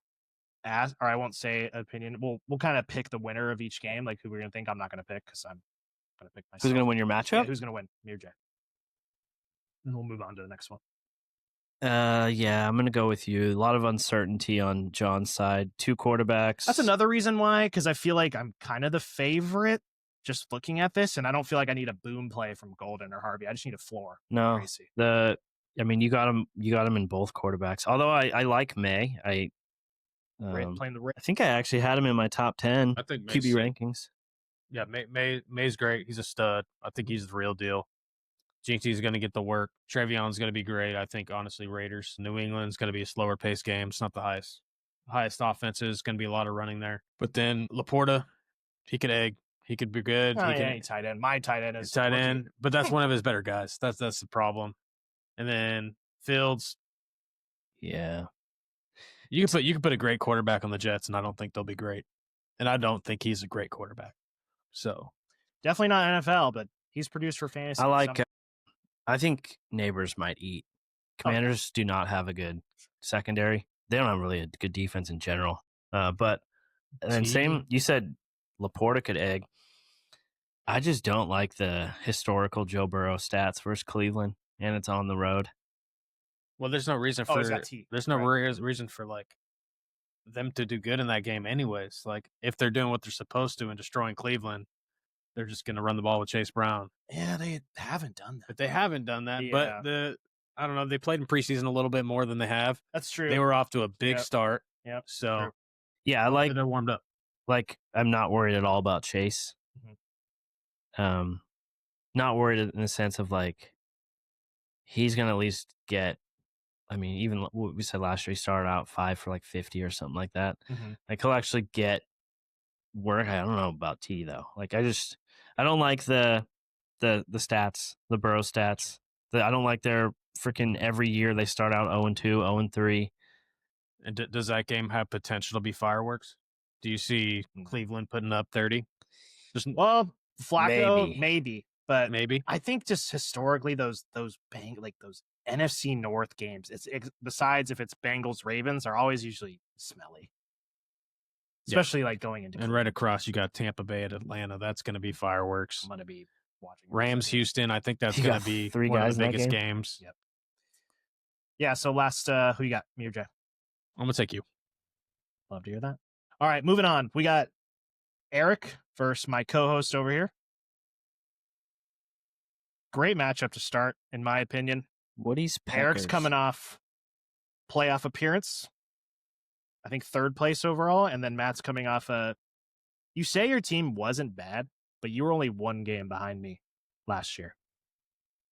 I won't say opinion. We'll kind of pick the winner of each game, like who we're gonna think. I'm not gonna pick because I'm gonna pick myself. Who's gonna win your matchup? Yeah, who's gonna win? Me or Jay? And we'll move on to the next one. Yeah, I'm gonna go with you. A lot of uncertainty on John's side. 2 quarterbacks. That's another reason why, because I feel like I'm kind of the favorite. Just looking at this, and I don't feel like I need a boom play from Golden or Harvey. I just need a floor. No, I mean, you got him in both quarterbacks. Although I like May. Playing the I think I actually had him in my top 10 QB rankings. Yeah, May's great. He's a stud. I think he's the real deal. Jinxie's going to get the work. Trevion's going to be great. I think, honestly, Raiders. New England's going to be a slower paced game. It's not the highest offenses. Going to be a lot of running there. But then Laporta, he could egg. He could be good. He can tight end. My tight end is tight end, but that's one of his better guys. That's the problem. And then Fields. Yeah. You can put a great quarterback on the Jets, and I don't think they'll be great. And I don't think he's a great quarterback. So definitely not NFL, but he's produced for fantasy. I think Neighbors might eat. Commanders do not have a good secondary. They don't have really a good defense in general. But and same, you said Laporta could egg. I just don't like the historical Joe Burrow stats versus Cleveland, and it's on the road. Well, there's no reason for reason for like them to do good in that game anyways. Like if they're doing what they're supposed to and destroying Cleveland, they're just going to run the ball with Chase Brown. Yeah, they haven't done that. But they haven't done that. Yeah. But I don't know. They played in preseason a little bit more than they have. That's true. They were off to a big Yep. start. Yep. So True. Yeah, they're warmed up. like I'm not worried at all about Chase. Not worried in the sense of like he's gonna at least get. I mean, even what we said last year, he started out 5 for like 50 or something like that. Like he'll actually get work. I don't know about T though. Like I don't like the stats, the Burrow stats. I don't like their freaking every year they start out 0-2, 0-3. And does that game have potential to be fireworks? Do you see Cleveland putting up 30? Well, Flacco maybe, but maybe. I think just historically those NFC North games, it's besides if it's Bengals Ravens, are always usually smelly. Especially like going into and right across you got Tampa Bay at Atlanta. That's going to be fireworks. I'm going to be watching Rams Houston. I think that's going to be 3 one guys of the in that biggest game? games. Yep. Yeah. So last, who you got? Me or Jay? I'm gonna take you. Love to hear that. All right, moving on. We got Eric versus my co-host over here. Great matchup to start, in my opinion. Woody's Packers. Eric's coming off playoff appearance. I think 3rd place overall, and then Matt's coming off you say your team wasn't bad, but you were only 1 game behind me last year.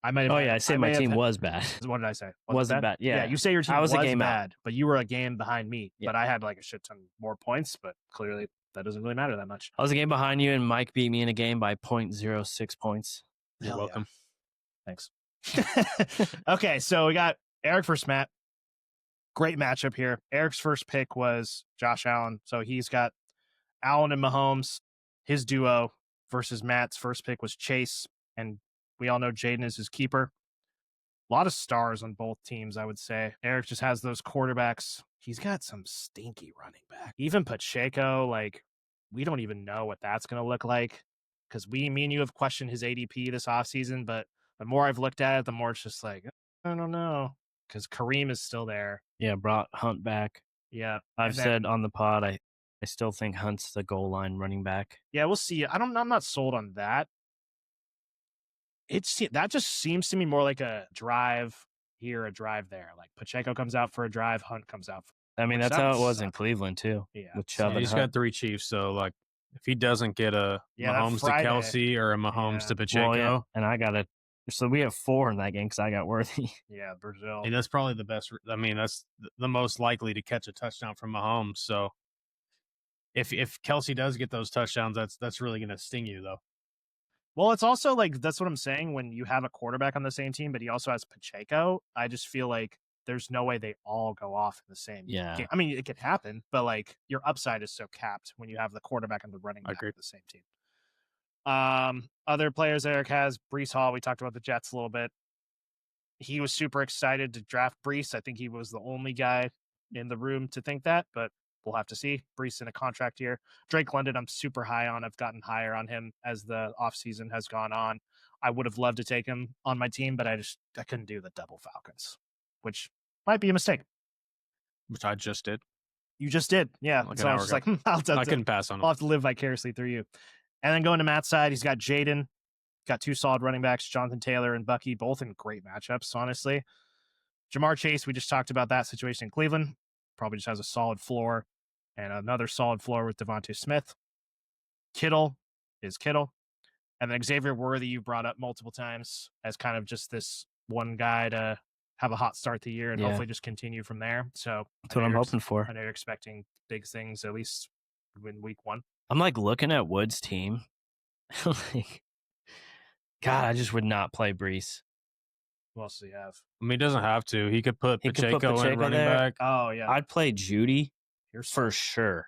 I might have. Oh yeah, I said my team was bad. What did I say? Wasn't bad. Yeah, you say your team was a game bad, out. but you were a game behind me. Yeah. But I had like a shit ton more points, but clearly that doesn't really matter that much. I was a game behind you, and Mike beat me in a game by 0.06 points. You're welcome. Yeah. Thanks. Okay, so we got Eric versus Matt. Great matchup here. Eric's first pick was Josh Allen. So he's got Allen and Mahomes, his duo, versus Matt's first pick was Chase. And we all know Jaden is his keeper. A lot of stars on both teams, I would say. Eric just has those quarterbacks. He's got some stinky running back. Even Pacheco, like, we don't even know what that's going to look like. Because me and you have questioned his ADP this offseason, but the more I've looked at it, the more it's just like, I don't know. Because Kareem is still there. Yeah, brought Hunt back. Yeah. I've said on the pod, I still think Hunt's the goal line running back. Yeah, we'll see. I'm not sold on that. That just seems to me more like a drive here, a drive there. Like Pacheco comes out for a drive, Hunt comes out. I mean, that's how it was in Cleveland too. Yeah, with Chubb and He's Hunt. got 3 Chiefs, so like if he doesn't get a Mahomes to Kelsey or a Mahomes to Pacheco, well, yeah. And I got it. So we have 4 in that game because I got Worthy. Yeah, Brazil. and that's probably the best. I mean, that's the most likely to catch a touchdown from Mahomes. So if Kelsey does get those touchdowns, that's really going to sting you though. Well, it's also like that's what I'm saying. When you have a quarterback on the same team, but he also has Pacheco, I just feel like there's no way they all go off in the same game. I mean, it could happen, but like your upside is so capped when you have the quarterback and the running back on the same team. Other players Eric has, Breece Hall. We talked about the Jets a little bit. He was super excited to draft Breece. I think he was the only guy in the room to think that, but we'll have to see. Breece in a contract year. Drake London, I'm super high on. I've gotten higher on him as the offseason has gone on. I would have loved to take him on my team, but I couldn't do the double Falcons, which might be a mistake. Which I just did. You just did. Yeah. Like so I was just like, I couldn't pass on him. I'll have to live vicariously through you. And then going to Matt's side, he's got Jaden, got 2 solid running backs, Jonathan Taylor and Bucky, both in great matchups, honestly. Jamar Chase, we just talked about that situation in Cleveland. Probably just has a solid floor and another solid floor with Devontae Smith. Kittle is Kittle. And then Xavier Worthy, you brought up multiple times as kind of just this one guy to have a hot start to the year and hopefully just continue from there. So that's what I'm hoping for. I know you're expecting big things, at least in week 1. I'm like looking at Wood's team. Like, God, I just would not play Breece. Who else do you have? I mean, he doesn't have to. He could put Pacheco in running there. back. Oh, yeah. I'd play Judy for sure.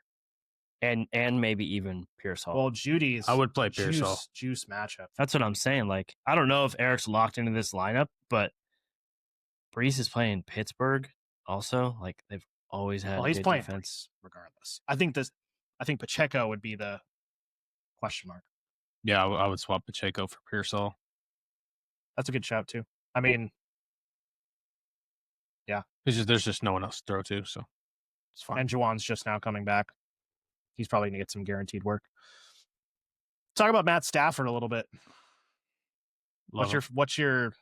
And maybe even Pearsall. Well, Judy's. I would play Pearsall. Juice matchup. That's what I'm saying. Like, I don't know if Eric's locked into this lineup, but Breece is playing Pittsburgh also. Like, they've always had he's good playing defense. Breece regardless. I think Pacheco would be the question mark. Yeah, I would swap Pacheco for Pearsall. That's a good shout too. I mean, yeah. There's just no one else to throw to, so it's fine. And Juwan's just now coming back. He's probably gonna get some guaranteed work. Talk about Matt Stafford a little bit. What's your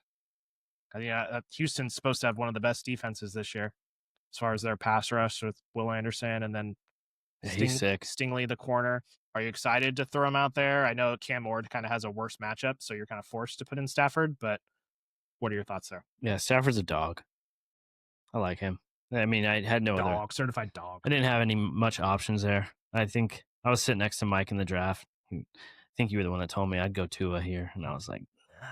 Houston's supposed to have one of the best defenses this year as far as their pass rush with Will Anderson and then He's sick. Stingley, the corner. Are you excited to throw him out there? I know Cam Ward kind of has a worse matchup, so you're kind of forced to put in Stafford, but what are your thoughts there? Yeah, Stafford's a dog. I like him. I mean, I had no other. Certified dog. I didn't have any much options there. I think I was sitting next to Mike in the draft. I think you were the one that told me I'd go Tua here, and I was like,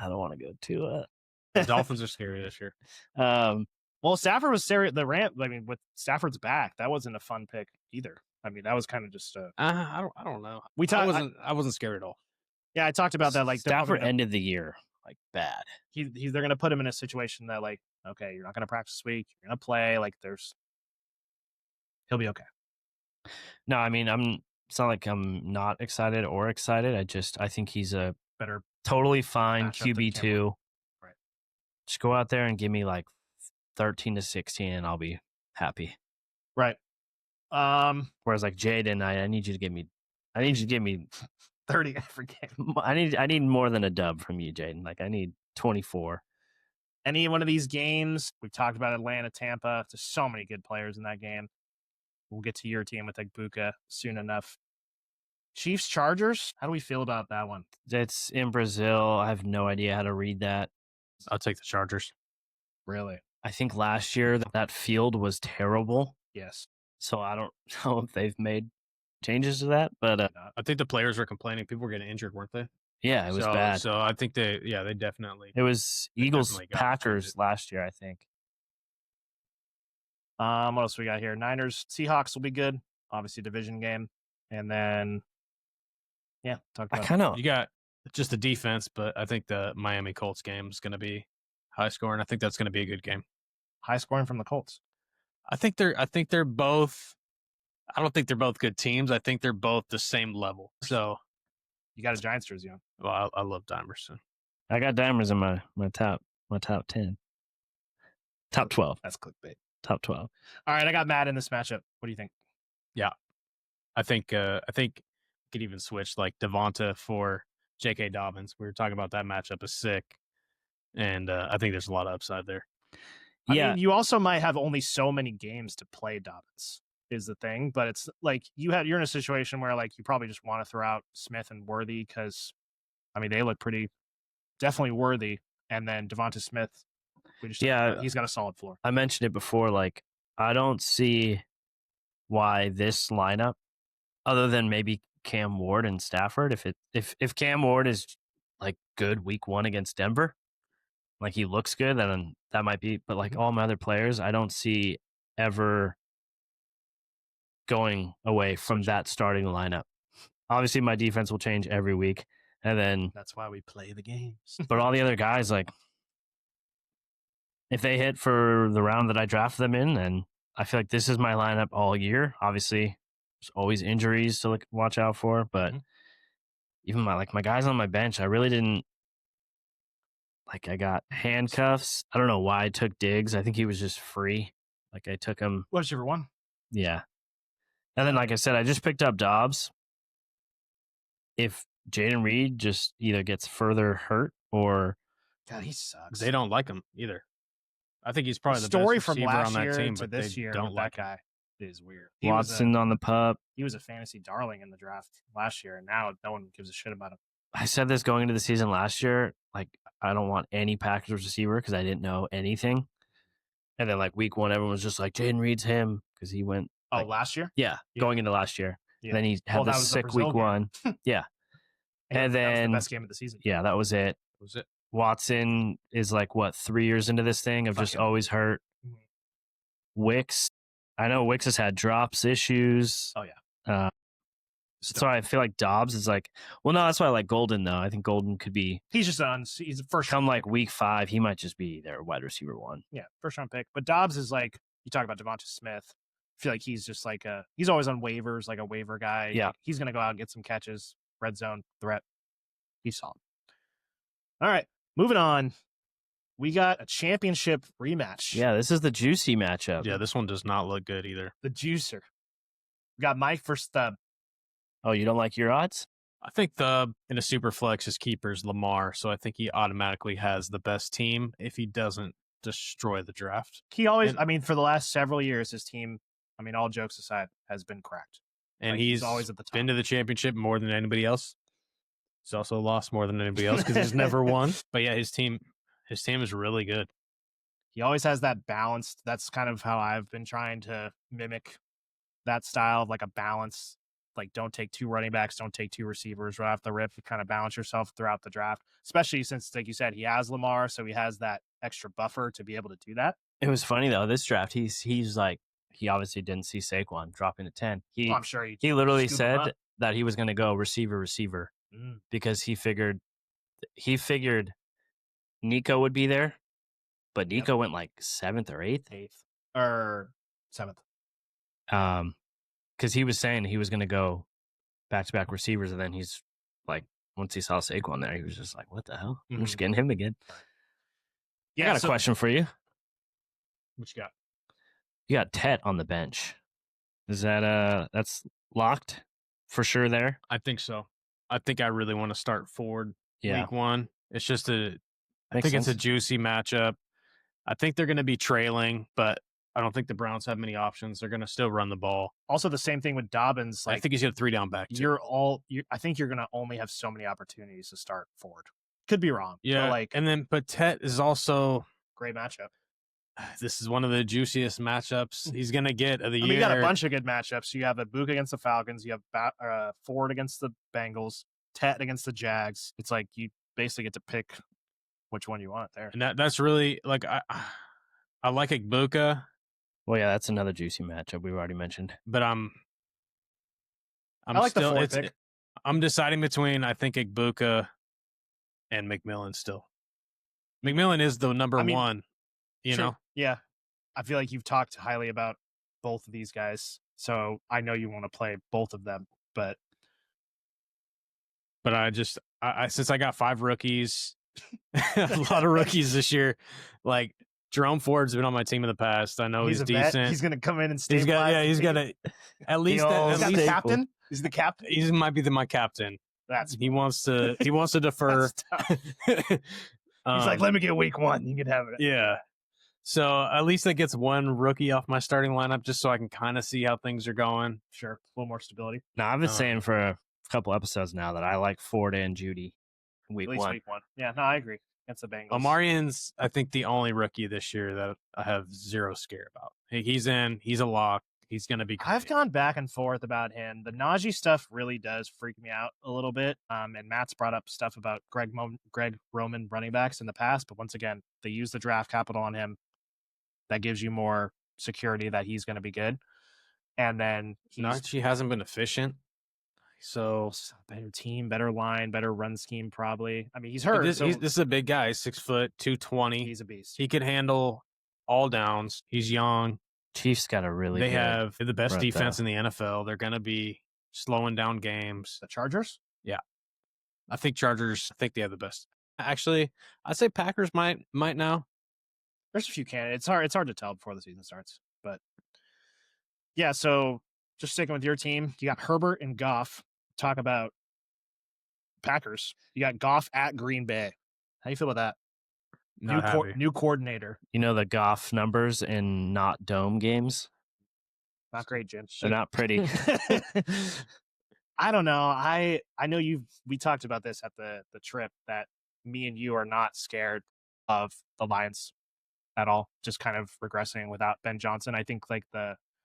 I don't want to go Tua. The Dolphins are scary this year. Well, Stafford was scary. With Stafford's back, that wasn't a fun pick either. I mean, that was kind of just I don't know. I wasn't scared at all. Yeah, I talked about that. Like Stafford ended the year like bad. They're going to put him in a situation that like, okay, you're not going to practice this week. You're going to play. Like, he'll be okay. No, I mean, it's not like I'm not excited or excited. I think he's a Better, totally fine matchup than QB2. Right. Just go out there and give me like 13 to 16, and I'll be happy. Right. Whereas like Jaden, I need you to give me 30 every game. I need more than a dub from you, Jaden. Like I need 24. Any one of these games, we've talked about Atlanta, Tampa. There's so many good players in that game. We'll get to your team with Egbuka soon enough. Chiefs, Chargers. How do we feel about that one? It's in Brazil. I have no idea how to read that. I'll take the Chargers. Really? I think last year that field was terrible. Yes. So I don't know if they've made changes to that, but I think the players were complaining. People were getting injured, weren't they? yeah, it was bad. So I think they definitely. It was Eagles definitely got Packers affected. last year, I think. What else we got here? Niners, Seahawks will be good. Obviously, division game, and then talk I about. kind of You got just the defense, but I think the Miami Colts game is going to be high scoring. I think that's going to be a good game. High scoring from the Colts. I think they're both. I don't think they're both good teams. I think they're both the same level. So You got a Giants jersey on. well, I love Dimerson. I got Dimers in my top 10. Top 12. That's clickbait. Top 12. All right, I got Matt in this matchup. What do you think? I think we could even switch like Devonta for J.K. Dobbins. We were talking about that matchup is sick, and I think there's a lot of upside there. I mean, you also might have only so many games to play Dobbins is the thing, but it's like you're in a situation where like you probably just want to throw out Smith and Worthy because, I mean, they look definitely worthy, and then Devonta Smith. He's got a solid floor. I mentioned it before. Like, I don't see why this lineup, other than maybe Cam Ward and Stafford, if Cam Ward is like good week 1 against Denver, like he looks good, then that might be. But like all my other players, I don't see ever going away from that starting lineup. Obviously, my defense will change every week, and then That's why we play the games. but all the other guys, like if they hit for the round that I draft them in, then I feel like this is my lineup all year. Obviously, there's always injuries to watch out for, but even my guys on my bench, I really didn't like. I got handcuffs. I don't know why I took Diggs. I think he was just free. Like I took him. Whichever one. Yeah. And then, like I said, I just picked up Dobbs. If Jaden Reed just either gets further hurt or God, he sucks. They don't like him either. I think he's probably the story best from receiver last on that year team, to but this they year don't with like that him. guy is weird. Watson on the pup. He was a fantasy darling in the draft last year, and now no one gives a shit about him. I said this going into the season last year. Like, I don't want any Packers receiver because I didn't know anything. And then, like, week 1, everyone was just like, Jaden Reed's him because he went. Oh, like, last year? Yeah, going into last year. Yeah. And then he had that this was the sick Brazil week game. 1. Yeah. And that was then the best game of the season. Yeah, that was it. Was it? Watson is like, what, 3 years into this thing of just Fucking- always hurt. Wicks. I know Wicks has had drops issues. Oh, yeah. So I feel like Dobbs is like, well, no, that's why I like Golden, though. I think Golden could be, He's just he's a first come like week 5, he might just be their wide receiver 1. first round pick. But Dobbs is like, you talk about Devonta Smith. I feel like he's just like he's always on waivers, like a waiver guy. Yeah. Like, he's going to go out and get some catches, red zone threat. He's solid. All right, moving on. We got a championship rematch. Yeah, this is the juicy matchup. Yeah, this one does not look good either. The juicer. We got Mike for Stub. Oh, you don't like your odds? I think in a super flex, his keeper is Lamar, so I think he automatically has the best team if he doesn't destroy the draft. He always, for the last several years, his team, all jokes aside, has been cracked. And like, he's always at the top. Been to the championship more than anybody else. He's also lost more than anybody else because he's never won. But yeah, his team is really good. He always has that balance. That's kind of how I've been trying to mimic that style of like a balance. Like, don't take 2 running backs, don't take 2 receivers right off the rip. To kind of balance yourself throughout the draft, especially since, like you said, he has Lamar, so he has that extra buffer to be able to do that. It was funny though. This draft, he's like, he obviously didn't see Saquon dropping to 10. I'm sure he literally said that he was going to go receiver because he figured Nico would be there, but Nico went like 7th or 8th or 7th. Because he was saying he was going to go back-to-back receivers, and then he's like, once he saw Saquon there, he was just like, what the hell? I'm just getting him again. Yeah, I got a question for you. What you got? You got Tet on the bench. Is that that's locked for sure there? I think so. I think I really want to start Ford week 1. It's just I think it's a juicy matchup. I think they're going to be trailing, but I don't think the Browns have many options. They're going to still run the ball. Also, the same thing with Dobbins. I think he's got a 3-down back. I think you're going to only have so many opportunities to start Ford. Could be wrong. Yeah, but Tet is also great matchup. This is one of the juiciest matchups he's going to get of the year. You got a bunch of good matchups. You have Ibuka against the Falcons. You have Ford against the Bengals. Tet against the Jags. It's like you basically get to pick which one you want there. And that's really like I like Ibuka. Well, yeah, that's another juicy matchup we've already mentioned. But I like still, the Ford pick. I'm deciding between I think Ibuka and McMillan still. McMillan is the number 1. You know? Yeah. I feel like you've talked highly about both of these guys. So I know you want to play both of them, but I since I got 5 rookies, a lot of rookies this year, like Jerome Ford's been on my team in the past. I know he's decent. Vet. He's going to come in and stay. He's got at least the captain. He's the captain. He might be my captain. He wants to defer. He's like, let me get week 1. You can have it. Yeah. So at least that gets 1 rookie off my starting lineup, just so I can kind of see how things are going. Sure, a little more stability. No, I've been saying for a couple episodes now that I like Ford and Judy. Week 1. Yeah, no, I agree. Against the Bengals. Omarian's, I think, the only rookie this year that I have zero scare about. He's in. He's a lock. He's going to be great. I've gone back and forth about him. The Najee stuff really does freak me out a little bit. And Matt's brought up stuff about Greg Roman running backs in the past. But once again, they use the draft capital on him. That gives you more security that he's going to be good. And then Najee hasn't been efficient. So better team, better line, better run scheme, probably. He's hurt. This is a big guy, 6 foot, 220. He's a beast. He can handle all downs. He's young. Chiefs got a really. They have the best defense in the NFL. They're going to be slowing down games. The Chargers? Yeah, I think Chargers. I think they have the best. Actually, I'd say Packers might now. There's a few candidates. It's hard to tell before the season starts, but yeah. So just sticking with your team, you got Herbert and Goff. Talk about Packers. You got Goff at Green Bay. How do you feel about that? New coordinator. You know the Goff numbers in not dome games? Not great, Jim. They're not pretty. I don't know. I know we talked about this at the trip that me and you are not scared of the Lions at all. Just kind of regressing without Ben Johnson. I think like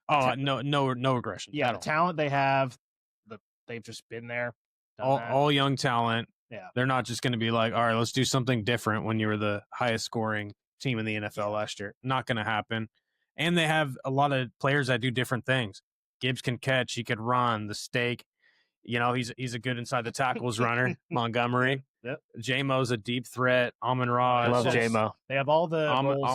no regression. Yeah, the talent they have, they've just been there. All young talent. Yeah. They're not just going to be like, all right, let's do something different when you were the highest scoring team in the NFL last year. Not going to happen. And they have a lot of players that do different things. Gibbs can catch. He could run. The Steak, he's a good inside the tackles runner. Montgomery. Yep. J-Mo's a deep threat. Amon-Ra. I love J-Mo. They have all the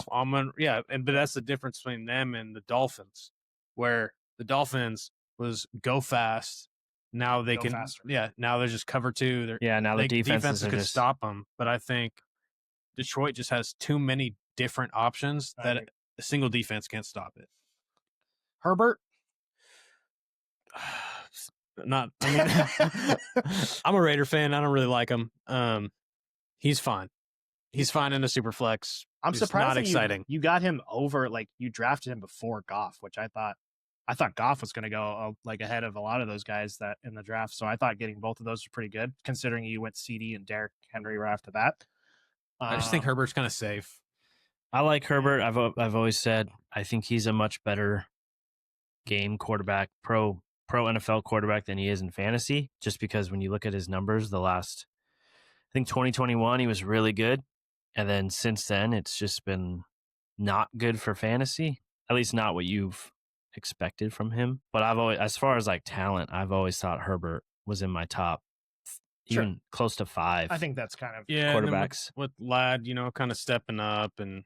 but that's the difference between them and the Dolphins, where the Dolphins was go fast. Now they can, faster. Now they're just cover 2. Now the defenses could stop them. But I think Detroit just has too many different options that a single defense can't stop it. Herbert, Not. I mean, I'm a Raider fan. I don't really like him. He's fine. He's fine in a super flex. I'm He's surprised not that exciting. You got him over, like you drafted him before Goff, which I thought Goff was going to go like ahead of a lot of those guys that in the draft. So I thought getting both of those was pretty good, considering you went CD and Derrick Henry right after that. I just think Herbert's kind of safe. I like Herbert. I've always said I think he's a much better game quarterback, pro NFL quarterback than he is in fantasy. Just because when you look at his numbers, I think 2021 he was really good, and then since then it's just been not good for fantasy. At least not what you've expected from him. But I've always, as far as like talent, I've always thought Herbert was in my top, even close to 5. I think that's kind of quarterbacks with Ladd, kind of stepping up, and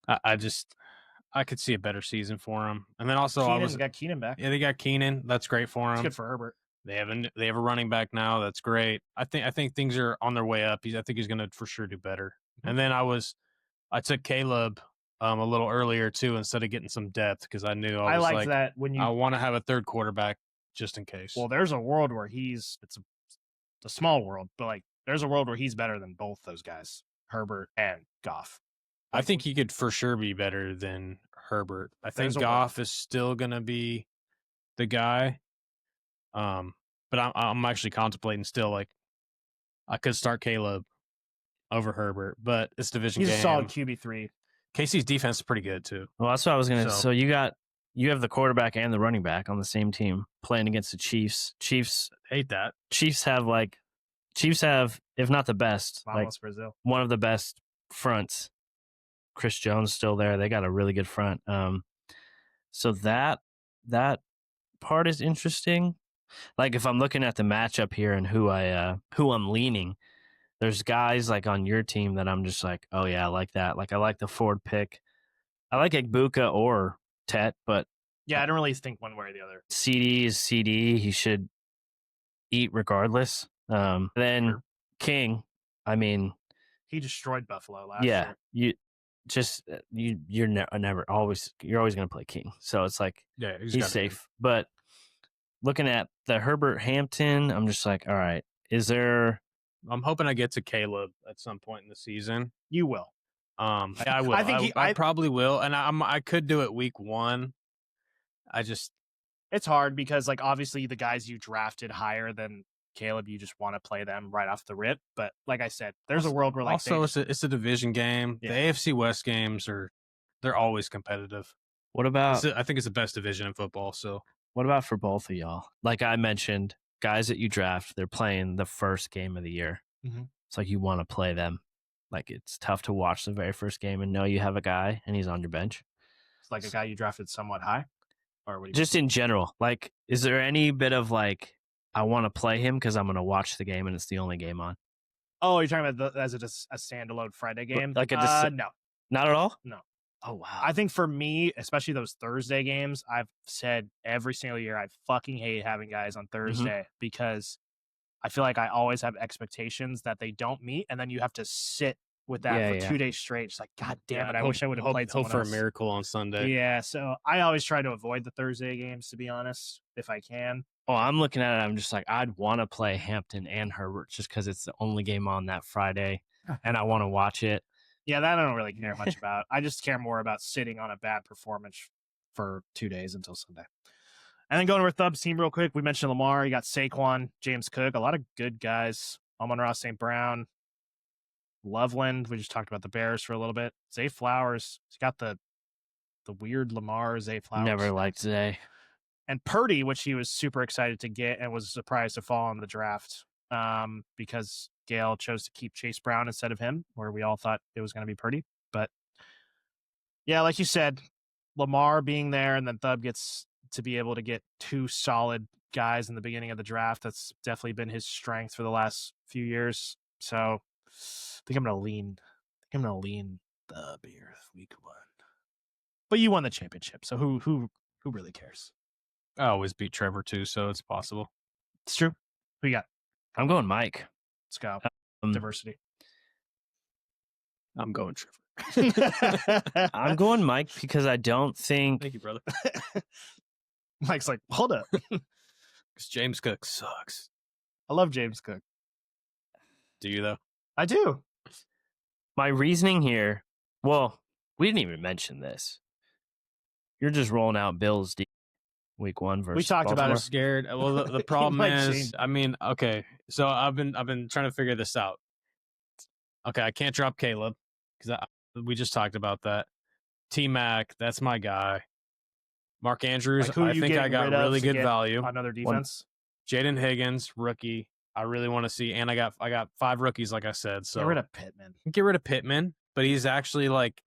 I could see a better season for him. And then also got Keenan back. Yeah, they got Keenan. That's great for him. It's good for Herbert. They have a running back now. That's great. I think things are on their way up. I think he's going to for sure do better. Mm-hmm. And then I took Caleb a little earlier too, instead of getting some depth, because I knew I like that I want to have a third quarterback just in case. Well, there's a world where it's a small world, but like there's a world where he's better than both those guys, Herbert and Goff. I think he could for sure be better than Herbert. I think Goff is still going to be the guy. But I'm actually contemplating still, like, I could start Caleb over Herbert, but it's division game. He's a solid QB3. KC's defense is pretty good too. Well, that's what I was going to. So you have the quarterback and the running back on the same team playing against the Chiefs. Chiefs hate that. Chiefs have, if not the best, Brazil, one of the best fronts. Chris Jones still there. They got a really good front. So that part is interesting. Like if I'm looking at the matchup here and who I'm leaning, there's guys like on your team that I'm just like, oh yeah, I like that. Like I like the Ford pick. I like Egbuka or Tet, but yeah, I don't really think one way or the other. CD is CD. He should eat regardless. Then King, I mean, he destroyed Buffalo last year. You're always going to play King. So it's like, yeah, he's safe. But looking at the Herbert Hampton, I'm just like, all right, I'm hoping I get to Caleb at some point in the season. You will. I will. I probably will. And I could do it week 1. It's hard because like, obviously the guys you drafted higher than Caleb, you just want to play them right off the rip. But like I said, there's a world where like it's a division game. Yeah. The AFC West games they're always competitive. What about? I think it's the best division in football. So what about for both of y'all? Like I mentioned, guys that you draft, they're playing the first game of the year. Mm-hmm. It's like you want to play them. Like it's tough to watch the very first game and know you have a guy and he's on your bench. It's like a guy you drafted somewhat high, or what? Just in general, like, is there any bit of like, I want to play him because I'm going to watch the game and it's the only game on? Oh, you're talking about as a standalone Friday game? Like no, not at all. No. Oh wow. I think for me, especially those Thursday games, I've said every single year I fucking hate having guys on Thursday because I feel like I always have expectations that they don't meet, and then you have to sit with that for 2 days straight. It's like, God damn it, I wish I would have played someone hope else. For a miracle on Sunday. Yeah, so I always try to avoid the Thursday games, to be honest, if I can. Oh, I'm looking at it. I'm just like, I'd want to play Hampton and Herbert just because it's the only game on that Friday, and I want to watch it. Yeah, that I don't really care much about. I just care more about sitting on a bad performance for 2 days until Sunday. And then going to our Thubs team real quick, we mentioned Lamar. You got Saquon, James Cook, a lot of good guys. Amon-Ra St. Brown, Loveland. We just talked about the Bears for a little bit. Zay Flowers. He's got the weird Lamar Zay Flowers. Never liked Zay. And Purdy, which he was super excited to get and was surprised to fall in the draft because Gale chose to keep Chase Brown instead of him, where we all thought it was going to be Purdy. But yeah, like you said, Lamar being there, and then Thub gets to be able to get 2 solid guys in the beginning of the draft. That's definitely been his strength for the last few years. So I think I'm going to lean Thub here week 1. But you won the championship, so who really cares? I always beat Trevor too, so it's possible. It's true. Who you got? I'm going Mike. Let's go. Diversity. I'm going Trevor. I'm going Mike because I don't think. Thank you, brother. Mike's like, hold up. Because James Cook sucks. I love James Cook. Do you, though? I do. My reasoning here, well, we didn't even mention this. You're just rolling out Bills week 1 versus We talked about Baltimore. it. Scared. Well, the problem might is, change. I mean, okay. So I've been trying to figure this out. Okay, I can't drop Caleb because we just talked about that. T-Mac, that's my guy. Mark Andrews, Like, who I you think I getting got rid of really to good get value. Another defense. Jaden Higgins, rookie. I really want to see, and I got 5 rookies, like I said. So Get rid of Pittman. get rid of Pittman, but he's actually like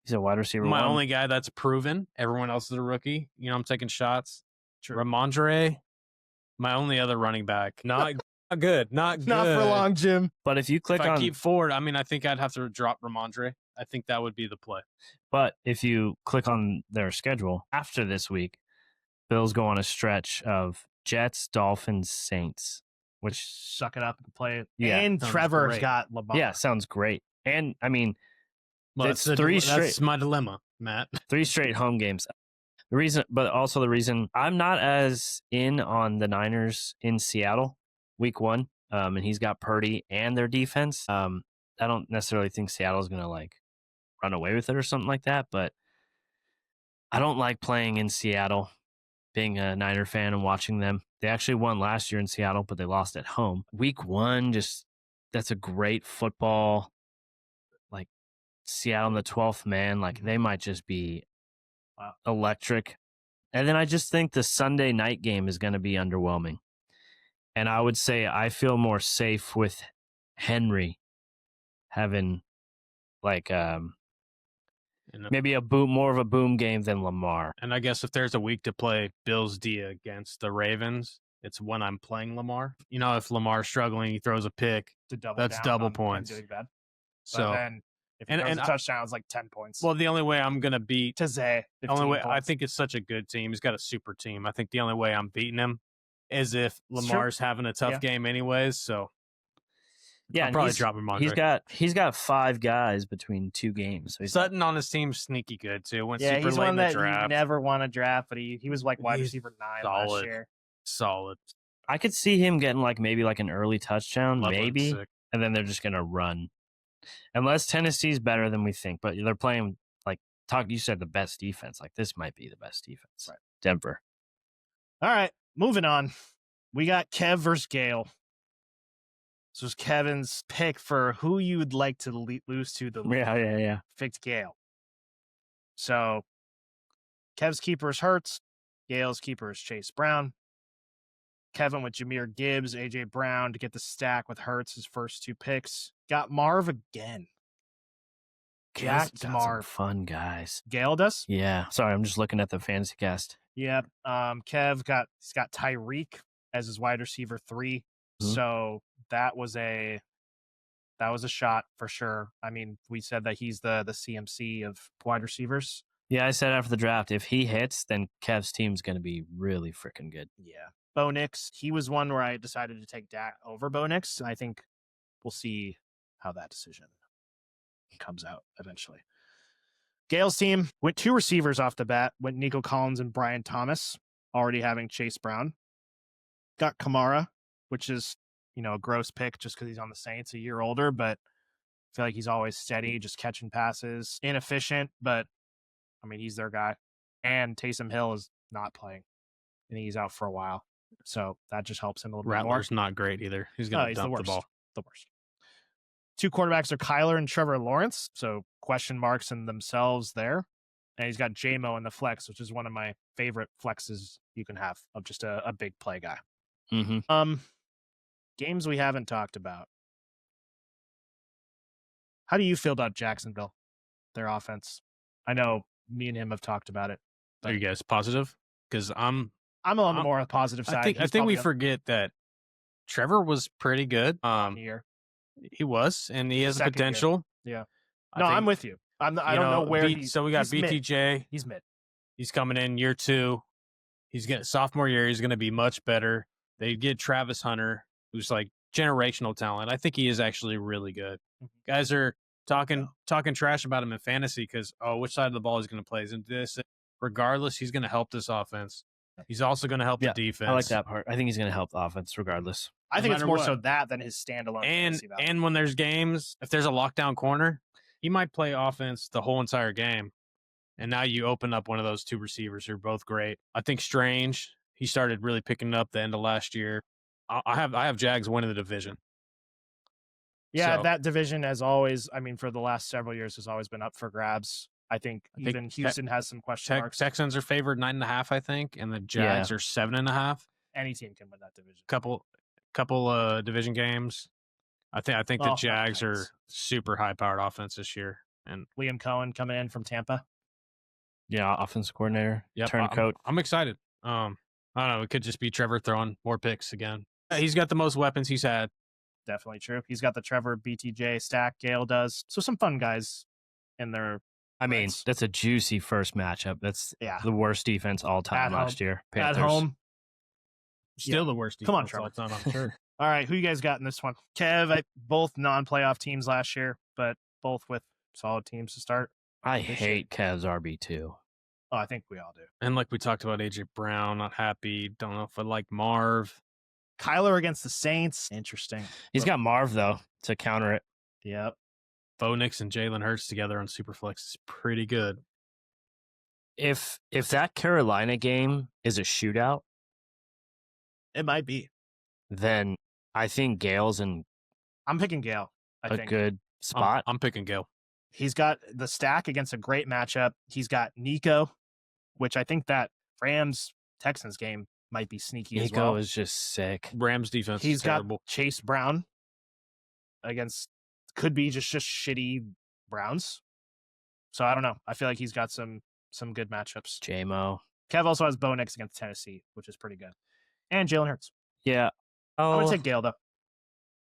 He's a wide receiver. my 1. only guy that's proven. Everyone else is a rookie. You know, I'm taking shots. True. Ramondre, my only other running back. Not good. Not good. Not for long, Jim. But if you click If I on, keep Ford, I mean, I think I'd have to drop Ramondre. I think that would be the play. but if you click on their schedule after this week, Bills go on a stretch of Jets, Dolphins, Saints, which Suck it up and play it. Yeah, and sounds Trevor's great. got Lamar. yeah, sounds great. And I mean, Well, It's that's 3 That's straight. my dilemma, Matt. 3 straight home games. The reason I'm not as in on the Niners in Seattle week 1, and he's got Purdy and their defense. I don't necessarily think Seattle's going to like run away with it or something like that, but I don't like playing in Seattle, being a Niner fan and watching them. They actually won last year in Seattle, but they lost at home. Week 1, that's a great football. Like Seattle in the 12th man, like they might just be electric. And then I just think the Sunday night game is going to be underwhelming. And I would say I feel more safe with Henry having like maybe more of a boom game than Lamar. And I guess if there's a week to play Bills D against the Ravens, it's when I'm playing Lamar. You know, if Lamar's struggling, he throws a pick. To double That's down double on him points. Doing bad. So, But then if he and- throws and a touchdown, it's like 10 points. well, the only way I'm gonna beat to Zay, the only way 15 I points. think it's such a good team. He's got a super team. I think the only way I'm beating him is if It's true. Lamar's having a tough Yeah. game, anyways. So Yeah, I'll and probably drop him on. he's got 5 guys between 2 games. So he's Sutton on his team's sneaky good too. Went Yeah, super he's late in one the that you draft. never want to draft, but he was like wide He's receiver 9 last solid. year. Solid. I could see him getting like maybe like an early touchdown, Loveland's maybe, sick. and then they're just gonna run. Unless Tennessee's better than we think, but they're playing like you said the best defense. Like this might be the best defense. Right. Denver. All right, moving on. We got Kev versus Gale. This was Kevin's pick for who you would like to lose to the Yeah. picked Gale. So Kev's keeper is Hurts. Gale's keeper is Chase Brown. Kevin with Jahmyr Gibbs, A.J. Brown to get the stack with Hurts, his first 2 picks. Got Marv again. Gale's Jacked got some Marv. fun guys. Gale does? Yeah. Sorry, I'm just looking at the fantasy cast. Yep. Kev he's got Tyreek as his wide receiver 3. Mhm. So that was a shot for sure. I mean, we said that he's the CMC of wide receivers. Yeah, I said after the draft, if he hits, then Kev's team's gonna be really freaking good. Yeah. Bo Nix, he was one where I decided to take Dak over Bo Nix, and I think we'll see how that decision comes out eventually. Gale's team went 2 receivers off the bat, went Nico Collins and Brian Thomas, already having Chase Brown. Got Kamara, which is, a gross pick just because he's on the Saints, a year older, but I feel like he's always steady, just catching passes, inefficient, but I mean, he's their guy. And Taysom Hill is not playing. I think he's out for a while. So that just helps him a little bit more. Rattler's not great either. He's gonna He's the dump the worst. ball. The worst. 2 quarterbacks are Kyler and Trevor Lawrence. So question marks in themselves there. And he's got J-Mo in the flex, which is one of my favorite flexes you can have of just a big play guy. Mm-hmm. Games we haven't talked about. How do you feel about Jacksonville, their offense? I know me and him have talked about it. Are you guys positive? Because I'm I'm on the more positive side. I think He's we probably forget that Trevor was pretty good. up here. He was, and he has the Second year. potential. Yeah. I No, think, I'm with you. I don't know where he's. So we got he's mid. BTJ. He's mid. He's coming in year 2. He's getting sophomore year. He's going to be much better. They get Travis Hunter, who's like generational talent. I think he is actually really good. Guys are talking trash about him in fantasy because which side of the ball he's going to play? Isn't this? Regardless, he's going to help this offense. He's also going to help Yeah, the defense. I like that part. I think he's going to help the offense regardless. I No think it's matter more what. so that than his standalone. And fantasy value. and when there's games, if there's a lockdown corner, he might play offense the whole entire game. And now you open up one of those two receivers who are both great. I think Strange, he started really picking it up the end of last year. I have Jags winning the division. Yeah, So- that division, as always, I mean, for the last several years, has always been up for grabs. I think even Houston has some question marks. Texans are favored 9.5, I think, and the Jags are 7.5. Any team can win that division. Couple division games. I think the Well, Jags not are nice. super high powered offense this year. And Liam Cohen coming in from Tampa. Yeah, offensive coordinator, yeah, turncoat. I'm excited. I don't know. It could just be Trevor throwing more picks again. He's got the most weapons he's had. Definitely true. He's got the Trevor BTJ stack. Gale does. So some fun guys in there. I mean, Right. that's a juicy first matchup. That's Yeah. the worst defense all time At last home. year. At Panthers. home. Still the worst. Come on, defense of all Trevor. time, I'm sure. All right. Who you guys got in this one? Kev, both non-playoff teams last year, but both with solid teams to start. I This year. hate Cavs RB2. Oh, I think we all do. And like we talked about, AJ Brown, not happy. Don't know if I like Marv. Kyler against the Saints. Interesting. He's got Marv, though, to counter it. Yep. Bo Nix and Jalen Hurts together on Superflex is pretty good. If that Carolina game is a shootout, It might be. then I think Gale's in I'm picking Gale. I a think good spot. I'm picking Gale. he's got the stack against a great matchup. He's got Nico, which I think that Rams Texans game might be sneaky as Nico well. is just sick. Rams defense He's is terrible. got Chase Brown against could be just shitty Browns. So I don't know. I feel like he's got some good matchups. JMO. Kev also has Bo Nix against Tennessee, which is pretty good. And Jalen Hurts. Yeah. I'm Oh, gonna take Gale though.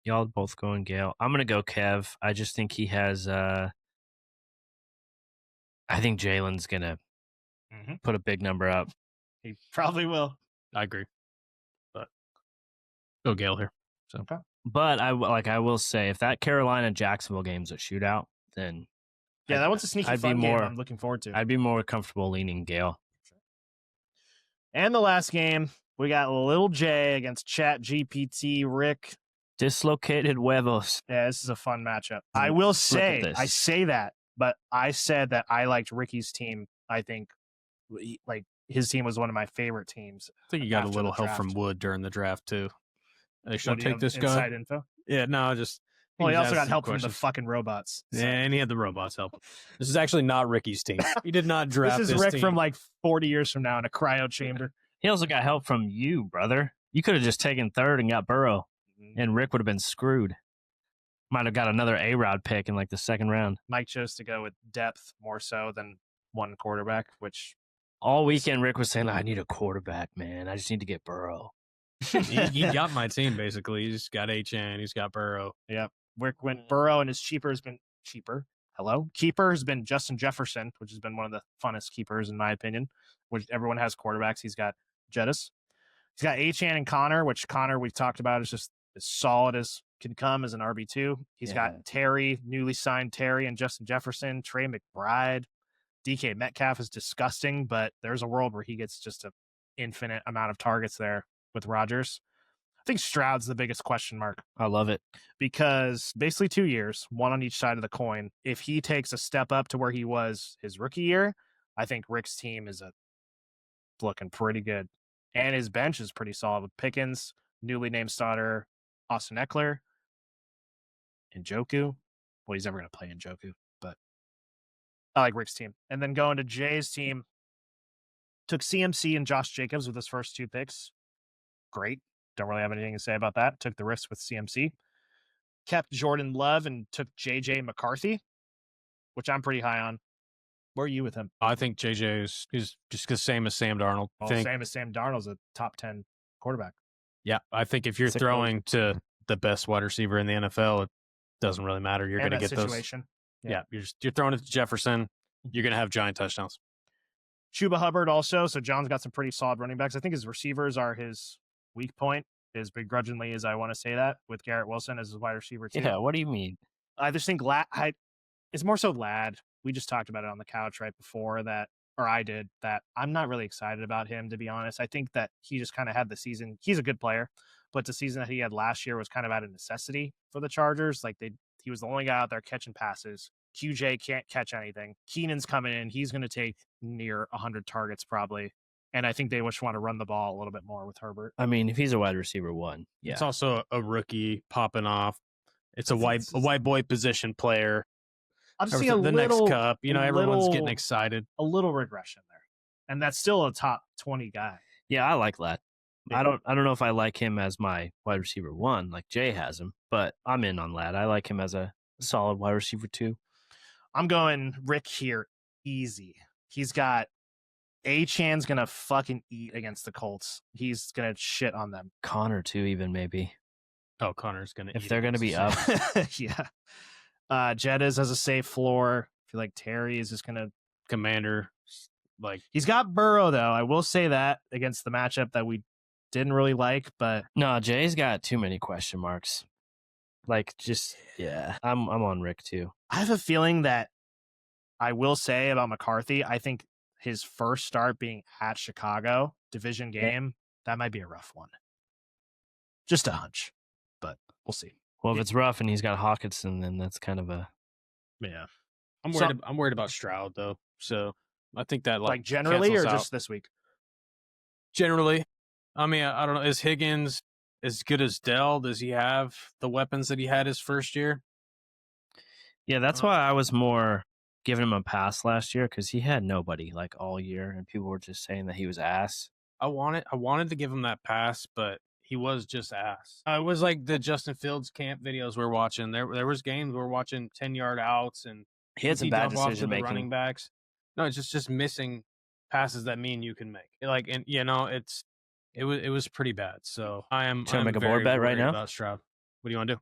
y'all both going Gale. I'm gonna go Kev. I just think he has. I think Jalen's gonna put a big number up. He probably will. I agree. But go Gale here. But I will say, if that Carolina Jacksonville game's a shootout, then Yeah, that one's a sneaky I'd be fun game. more- I'm looking forward to. I'd be more comfortable leaning Gale. And the last game, we got Lil J against Chat GPT. Rick. Dislocated huevos. Yeah, this is a fun matchup. I will say, this. I say that, but I said that I liked Ricky's team. I think, like, his team was one of my favorite teams. I think you got After a the little help from draft. Wood during the draft too. Hey, should I What, do you take have this guy? inside info? Yeah, no, just Well, he was also got asking help from the questions. fucking robots. so. Yeah, and he had the robots help. This is actually not Ricky's team. He did not draft This is Rick team. from like 40 years from now in a cryo chamber. He also got help from you, brother. You could have just taken third and got Burrow, and Rick would have been screwed. Might have got another A-Rod pick in like the second round. Mike chose to go with depth more so than one quarterback, which All weekend, Rick was saying, I need a quarterback, man. I just need to get Burrow. he got my team basically. He's got HN. He's got Burrow. Rick went Burrow, and his keeper has been keeper has been Justin Jefferson, which has been one of the funnest keepers in my opinion. Which everyone has quarterbacks. He's got Jettis. He's got HN and Connor, which Connor we've talked about is just as solid as can come as an RB2. He's Yeah. got Terry, newly signed Terry and Justin Jefferson, Trey McBride. DK Metcalf is disgusting, but there's a world where he gets just an infinite amount of targets there with Rodgers. I think Stroud's the biggest question mark I love it. because basically 2 years, one on each side of the coin. If he takes a step up to where he was his rookie year, I think Rick's team is looking pretty good. And his bench is pretty solid with Pickens, newly named starter Austin Eckler, Njoku. Well, he's never going to play Njoku, but I like Rick's team. And then going to Jay's team, took CMC and Josh Jacobs with his first 2 picks. Great. Don't really have anything to say about that. Took the risk with CMC. Kept Jordan Love and took JJ McCarthy, which I'm pretty high on. Where are you with him? I think JJ is just the same as Sam Darnold. Well, same as Sam Darnold's a top 10 quarterback. Yeah, I think if you're Sick throwing to the best wide receiver in the NFL, it doesn't really matter. You're And going to that get those. situation. Yeah, you're throwing it to Jefferson. You're going to have giant touchdowns. Chuba Hubbard also. So John's got some pretty solid running backs. I think his receivers are his weak point, as begrudgingly as I want to say that, with Garrett Wilson as his wide receiver too. Yeah, what do you mean? I just think it's more so Lad. We just talked about it on the couch right before that or I did, that I'm not really excited about him, to be honest. I think that he just kind of had the season. He's a good player, but the season that he had last year was kind of out of necessity for the Chargers. Like he was the only guy out there catching passes. QJ can't catch anything. Keenan's coming in. He's going to take near 100 targets probably. And I think they just want to run the ball a little bit more with Herbert. I mean, if he's a wide receiver 1, yeah. It's also a rookie popping off. It's a white boy position player. I'm seeing the next cup. Everyone's getting excited. A little regression there. And that's still a top 20 guy. Yeah, I like that. I don't know if I like him as my wide receiver 1, like Jay has him, but I'm in on that. I like him as a solid wide receiver 2. I'm going Rick here easy. He's got Achan's going to fucking eat against the Colts. He's going to shit on them. Connor too, even maybe. Oh, Connor's going to if they're going to be up. Yeah. Jettas has a safe floor. I feel like Terry is just going to Commander. Like he's got Burrow though. I will say that against the matchup that we didn't really like, but no, Jay's got too many question marks. Like I'm on Rick too. I have a feeling that I will say about McCarthy, I think his first start being at Chicago, division game, that might be a rough one. Just a hunch, but we'll see. Well, if it's rough and he's got Hawkinson, then that's kind of a I'm worried about Stroud though. So I think that like generally or out. just this week? Generally. I mean, I don't know. Is Higgins as good as Dell? Does he have the weapons that he had his first year? Yeah, that's why I was more giving him a pass last year, because he had nobody like all year, and people were just saying that he was ass. I wanted to give him that pass, but he was just ass. It was like the Justin Fields camp videos we're watching. There was games we're watching 10-yard outs, and he had some bad decision making. Running backs. No, it's just missing passes that you can make. Like, and it was pretty bad. So I'm trying to make a board bet right now about Stroud. What do you want to do?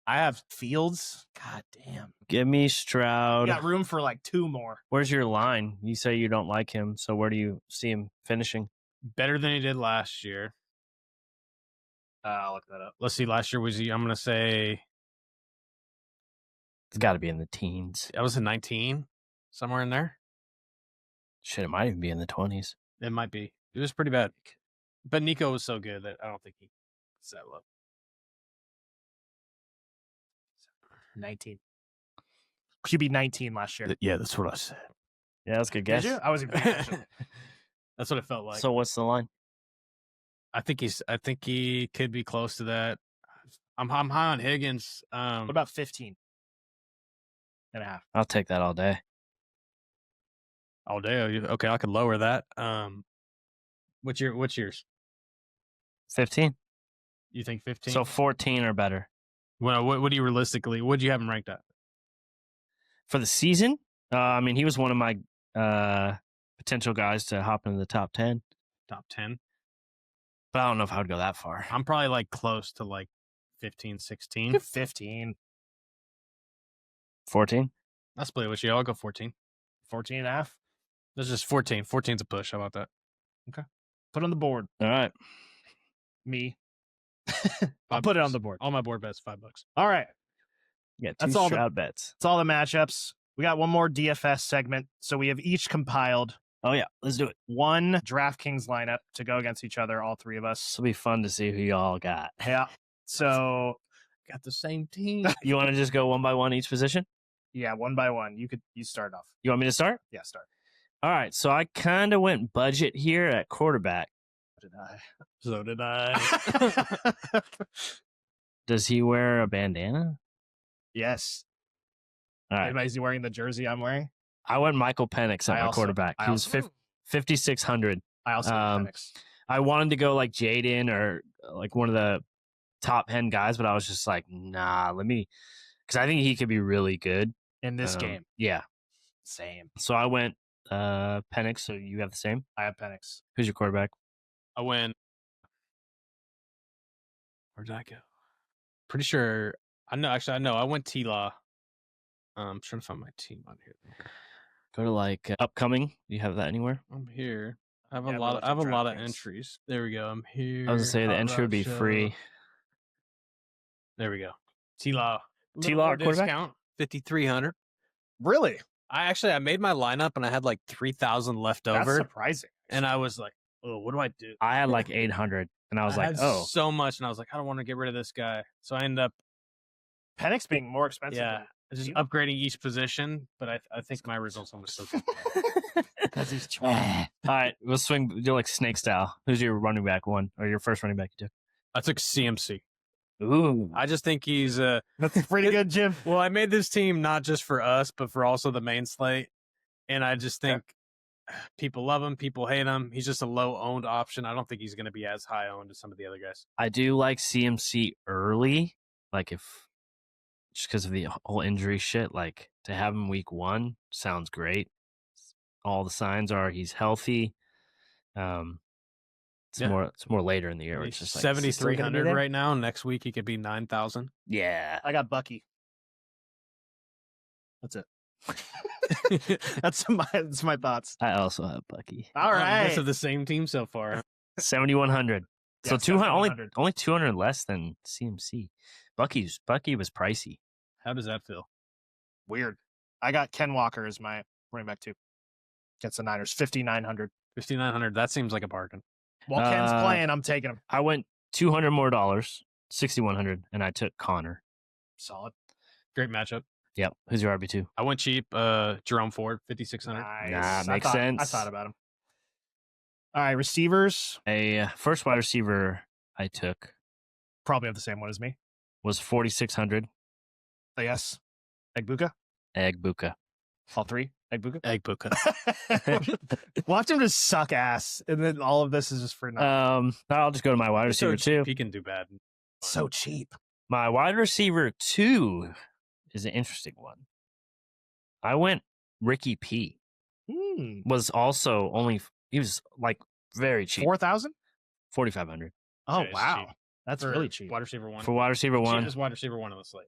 I have Fields. God damn. Give me Stroud. You got room for like 2 more. Where's your line? You say you don't like him, so where do you see him finishing? Better than he did last year. I'll look that up. Let's see. Last year was he? I'm gonna say it's got to be in the teens. I was in 19, somewhere in there. Shit, it might even be in the 20s. It might be. It was pretty bad, but Nico was so good that I don't think he's that low. 19. QB 19 last year. Yeah, that's what I said. Yeah, that's a good guess. Did you? I wasn't paying attention. That's what it felt like. So what's the line? I think he could be close to that. I'm high on Higgins. What about 15 and a half? I'll take that all day. All day. Okay, I could lower that. What's yours? 15. You think 15? So 14 or better. Well, what do you realistically? What do you have him ranked at for the season? I mean, he was one of my potential guys to hop into the top 10. Top 10. But I don't know if I would go that far. I'm probably like close to like 15, 16. 15. 14? I'll split it with you. I'll go 14. 14 and a half. That's just 14. 14's a push. How about that? Okay. Put it on the board. All right. Me. I'll put it on the board. All my board bets, $5. All right. Yeah, that's all the bets. That's all the matchups. We got one more DFS segment. So we have each compiled. Oh, yeah. Let's do it. One DraftKings lineup to go against each other, all 3 of us. This will be fun to see who y'all got. Yeah. So got the same team. You want to just go one by one each position? Yeah, one by one. You start off. You want me to start? Yeah, start. All right. So I kind of went budget here at quarterback. So did I. Does he wear a bandana? Yes. All right. Is he wearing the jersey I'm wearing? I went Michael Penix at my quarterback. He was 5,600. I also Penix. I wanted to go like Jaden or like one of the top 10 guys, but I was just like, nah, because I think he could be really good in this game. Yeah. Same. So I went Penix. So you have the same? I have Penix. Who's your quarterback? I went. Where did I go? Pretty sure. I know. Actually, I know. I went T-Law. I'm trying to find my team on here. Go to like upcoming. Do you have that anywhere? I'm here. I have a lot of entries. There we go. I'm here. I was gonna say the entry would be free. There we go. T-Law. T-Law quarterback? Discount 5,300. Really? I made my lineup and I had like 3,000 left That's over, surprising. and I was like, "Oh, what do I do?" I had like 800, and I was like, had "Oh, so much," and I was like, "I don't want to get rid of this guy," so I ended up, Penix being more expensive. yeah, just upgrading each position. But I think my results almost so good. Because he's trash. all right, we'll swing. Do like snake style. Who's your running back one or your first running back you took?" I took CMC. Ooh, I just think he's That's pretty good, Jim. well, I made this team not just for us, but for also the main slate. And I just think people love him, people hate him. He's just a low owned option. I don't think he's going to be as high owned as some of the other guys. I do like CMC early, like if just because of the whole injury shit. Like to have him week 1 sounds great. All the signs are he's healthy. It's Yeah. more later in the year. Where it's He's just like, is he still gonna be 7,300 there? right now. Next week he could be 9,000. Yeah, I got Bucky. That's it. that's my thoughts. I also have Bucky. All You right. guys have the same team so far. 7,100. So Yeah, 200 7,100. only 200 less than CMC. Bucky was pricey. How does that feel? Weird. I got Ken Walker as my running back too. Gets the Niners 5,900. 5,900. That seems like a bargain. While Ken's playing, I'm taking him. I went $200 more, 6,100, and I took Connor. Solid. Great matchup. Yep. Who's your RB2? I went cheap. Jerome Ford, 5,600. Nice. Nah, makes I sense. thought about him. All right, receivers. A first wide receiver I took Probably have the same one as me. was 4,600. Yes. Egbuka. Egbuka. All three. Egbuka. Egg Buka. Watch him just suck ass, and then all of this is just for nothing. I'll just go to my wide receiver two. He can do bad. So cheap. My wide receiver 2 is an interesting one. I went Ricky P. Was also he was like very cheap. 4,000. 4,500 Oh Yeah, it's wow, cheap. that's For really cheap. Wide receiver one. for wide receiver 1. Cheapest wide receiver one on the slate.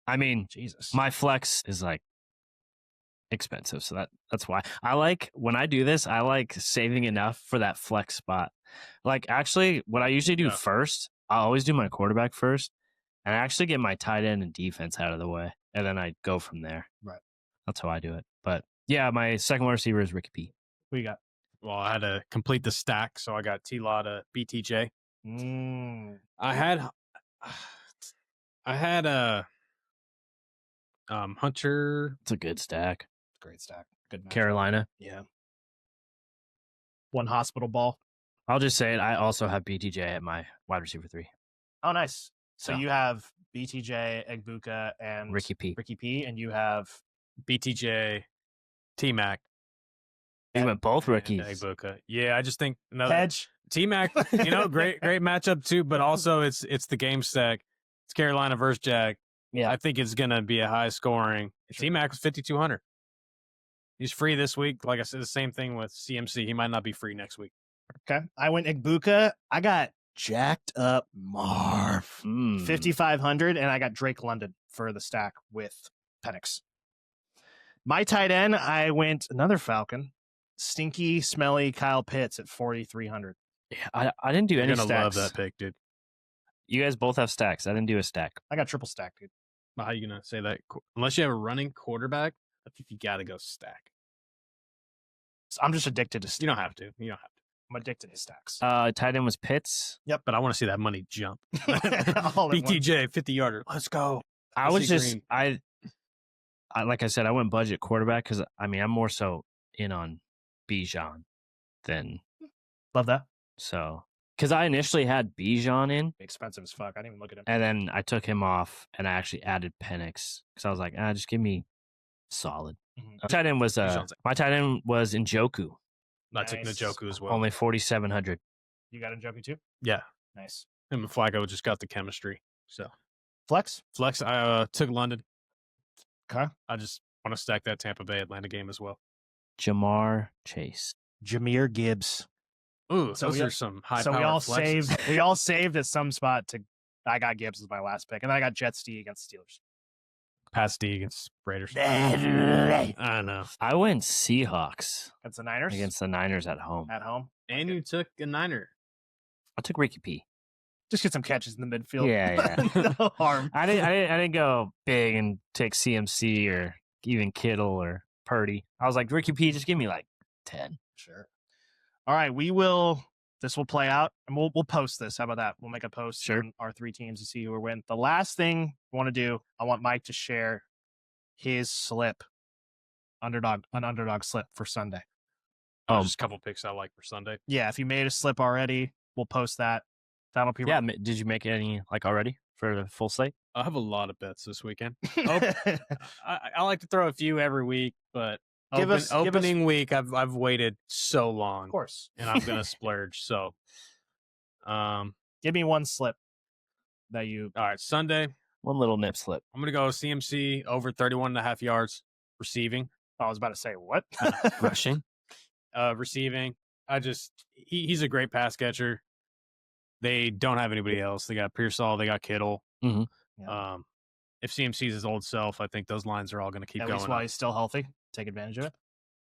I mean, Jesus. my flex is like expensive, so that's why I like when I do this. I like saving enough for that flex spot. Like actually, what I usually do Yeah. first, I always do my quarterback first, and I actually get my tight end and defense out of the way, and then I go from there. Right. That's how I do it. But yeah, my second wide receiver is Ricky P. Who you got? Well, I had to complete the stack, so I got T-Law to BTJ. I had a Hunter. It's a good stack. Great stack. Good matchup. Carolina. Yeah. One hospital ball. I'll just say it. I also have BTJ at my wide receiver 3. Oh, nice. So So. you have BTJ, Egbuka, and Ricky P. Ricky P, and you have BTJ, T-Mac, We went both and rookies. Egbuka. Yeah, I just think another Hedge. T-Mac, great matchup too, but also it's the game stack. It's Carolina versus Jag. Yeah. I think it's going to be a high scoring. T-Mac was 5,200. He's free this week. Like I said, the same thing with CMC. He might not be free next week. Okay. I went Egbuka. I got jacked up Marv. 5,500, and I got Drake London for the stack with Penix. My tight end, I went another Falcon. Stinky, smelly Kyle Pitts at 4,300. Yeah, I didn't do You're any going to love stacks. that pick, dude. You guys both have stacks. I didn't do a stack. I got triple stack, dude. How are you going to say that? Unless you have a running quarterback, I think you got to go stack. So I'm just addicted to stacks. You don't have to. I'm addicted to stacks. Tight end was Pitts. Yep, but I want to see that money jump. All at once. BTJ, 50-yarder. Let's go. I was see just Green. I like I said, I went budget quarterback because I mean I'm more so in on Bijan than Love that. so because I initially had Bijan in Expensive as fuck. I didn't even look at him. and then I took him off and I actually added Penix because I was like, just give me solid. Mhm. Tight end was Bijan's- my tight end was Njoku, I took Nice. Njoku as well. only 4,700. You got Njoku too? Yeah. Nice. Him and Flacco just got the chemistry. So Flex? flex, I took London. Okay. I just want to stack that Tampa Bay Atlanta game as well. Jamar Chase. Jameer Gibbs. Ooh, So those we- are some high. So we all saved. We all saved at some spot to. I got Gibbs as my last pick, and then I got Jets D against Steelers. Pass D against Raiders. I know. I went Seahawks Against the Niners against the Niners at home. at home. And you took a Niner. I took Ricky P. Just get some catches in the midfield. Yeah. No harm. I didn't go big and take CMC or even Kittle or Purdy. I was like, Ricky P, just give me like 10. Sure. All right, this will play out, and we'll post this. How about that? We'll make a post on our 3 teams to see who will win. The last thing I want to do, I want Mike to share his slip, an underdog slip for Sunday. Just a couple picks I like for Sunday. Yeah, if you made a slip already, we'll post that. That'll be Yeah, did you make any like already for the full slate? I have a lot of bets this weekend. I like to throw a few every week, but opening week I've waited so long, Of course, and I'm gonna splurge. So, give me one slip that you. All right, Sunday. One little nip slip. I'm gonna go CMC over 31.5 yards receiving. I was about to say what Rushing. Receiving. He's a great pass catcher. They don't have anybody else. They got Pearsall. They got Kittle. Mm-hmm. Yeah. If CMC's his old self, I think those lines are all going to keep going. At least while he's still healthy, take advantage of it.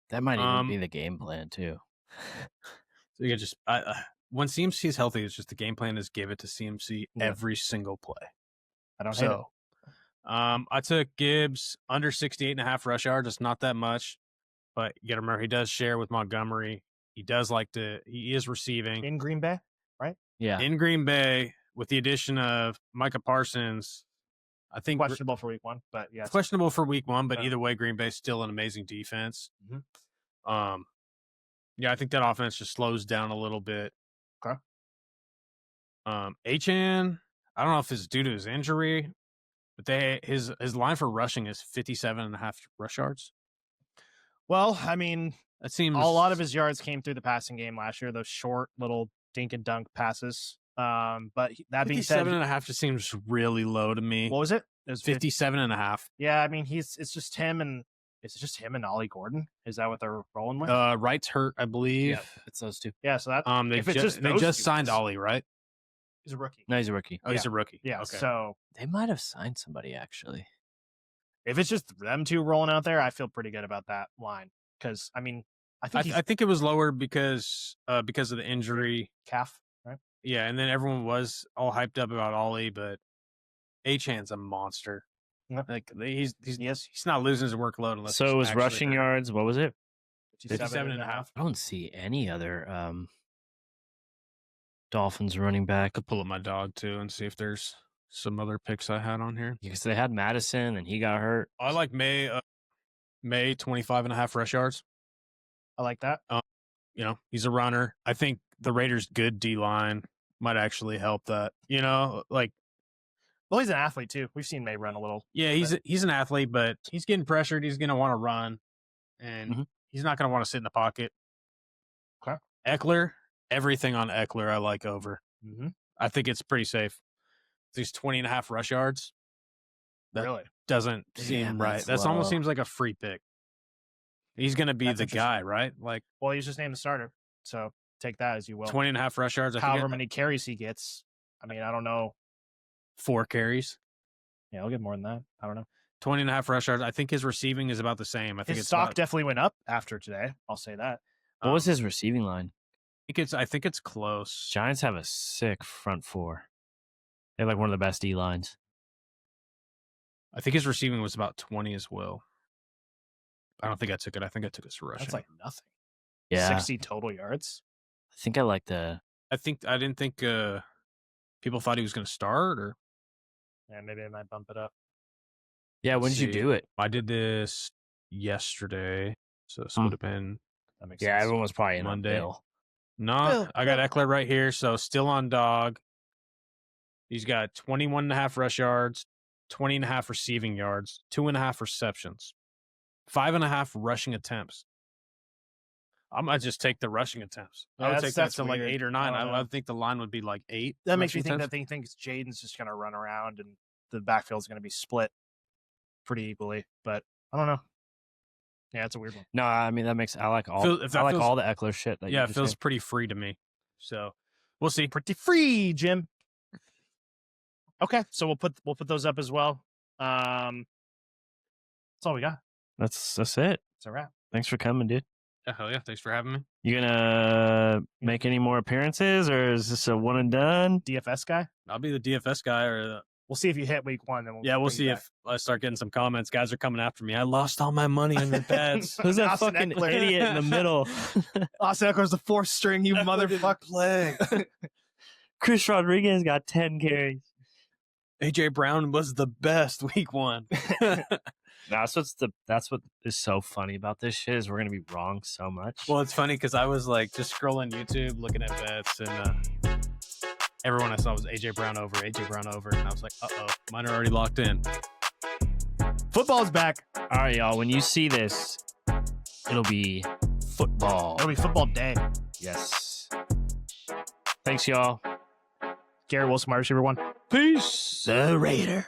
That might even be the game plan too. So you can just when CMC is healthy, it's just the game plan is give it to CMC every single play. I don't hate it. I took Gibbs under 68.5 rush yards. It's not that much, but you got to remember he does share with Montgomery. He is receiving in Green Bay, right? Yeah, in Green Bay with the addition of Micah Parsons. I think questionable for week 1, but yeah, questionable for week 1. But either way, Green Bay's still an amazing defense. Mm-hmm. Yeah, I think that offense just slows down a little bit. Okay. Achane, I don't know if it's due to his injury, but his line for rushing is 57.5 rush yards. Well, I mean, that seems a lot of his yards came through the passing game last year. Those short little dink and dunk passes. But that being said, 57.5 just seems really low to me. What was it? It was 57.5. Yeah, I mean, it's just him and Ollie Gordon. Is that what they're rolling with? Wright's hurt, I believe. Yeah, it's those two. Yeah, so that they just signed Ollie, right? He's a rookie. No, he's a rookie. Oh, he's a rookie. Yeah, okay. So they might have signed somebody actually. If it's just them two rolling out there, I feel pretty good about that line because I mean, I think it was lower because of the injury calf, right? Yeah, and then everyone was all hyped up about Ollie, but Achane's a monster. Yep. Like he's not losing his workload unless. So it was rushing yards. What was it? 57.5. I don't see any other Dolphins running back. I could pull up my dog too and see if there's some other picks I had on here. Because they had Madison and he got hurt. I like May 25.5 rush yards. I like that. He's a runner. I think the Raiders' good D line might actually help that. Well, he's an athlete too. We've seen May run a little. Yeah, he's an athlete, but he's getting pressured. He's going to want to run, and he's not going to want to sit in the pocket. Okay. Eckler, everything on Eckler I like over. Mm-hmm. I think it's pretty safe. These 20.5 rush yards. That really doesn't seem right. That almost seems like a free pick. He's going to be the guy, right? Like, well, he's just named the starter, so take that as you will. 20.5 rush yards. However many carries he gets. I mean, I don't know. 4 carries. Yeah, I'll get more than that. I don't know. 20.5 rush yards. I think his receiving is about the same. I think his stock definitely went up after today. I'll say that. What was his receiving line? I think it's close. Giants have a sick front four. They have like one of the best D lines. I think his receiving was about 20 as well. I don't think I took it. I think I took his rushing. That's like nothing. Yeah. 60 total yards. I think I like the. I didn't think people thought he was going to start, or. Yeah, maybe I might bump it up. Yeah, when did you do it? I did this yesterday, so this would have been. That makes sense. Everyone was probably in Monday. On no, I got Eckler right here, so still on dog. He's got 21.5 rush yards, 20.5 receiving yards, 2.5 receptions, 5.5 rushing attempts. I might just take the rushing attempts. I would take that to like 8 or 9. I think the line would be like 8. That makes me think that they think Jaden's just going to run around and the backfield's going to be split pretty equally. But I don't know. Yeah, it's a weird one. No, I mean that makes I like all all the Eckler shit. Yeah, it feels pretty free to me. So we'll see. Pretty free, Jim. Okay, so we'll put those up as well. That's all we got. That's it. It's a wrap. Thanks for coming, dude. Yeah, hell yeah! Thanks for having me. You gonna make any more appearances, or is this a one and done? DFS guy? I'll be the DFS guy, or We'll see if you hit week 1. Then Yeah, we'll bring you see back. if I start getting some comments. Guys are coming after me. I lost all my money on your bets. Who's that Austin fucking Eckler. idiot in the middle? Austin Eckler's the 4th string, you motherfucker. Leg. Chris Rodriguez got 10 carries. AJ Brown was the best week 1. That's what is so funny about this shit is we're gonna be wrong so much. Well, it's funny because I was like just scrolling YouTube, looking at bets, and everyone I saw was AJ Brown over, and I was like, mine are already locked in. Football's back. All right, y'all. When you see this, it'll be football. It'll be football day. Yes. Thanks, y'all. Garrett Wilson, wide receiver 1. Peace. The Raider.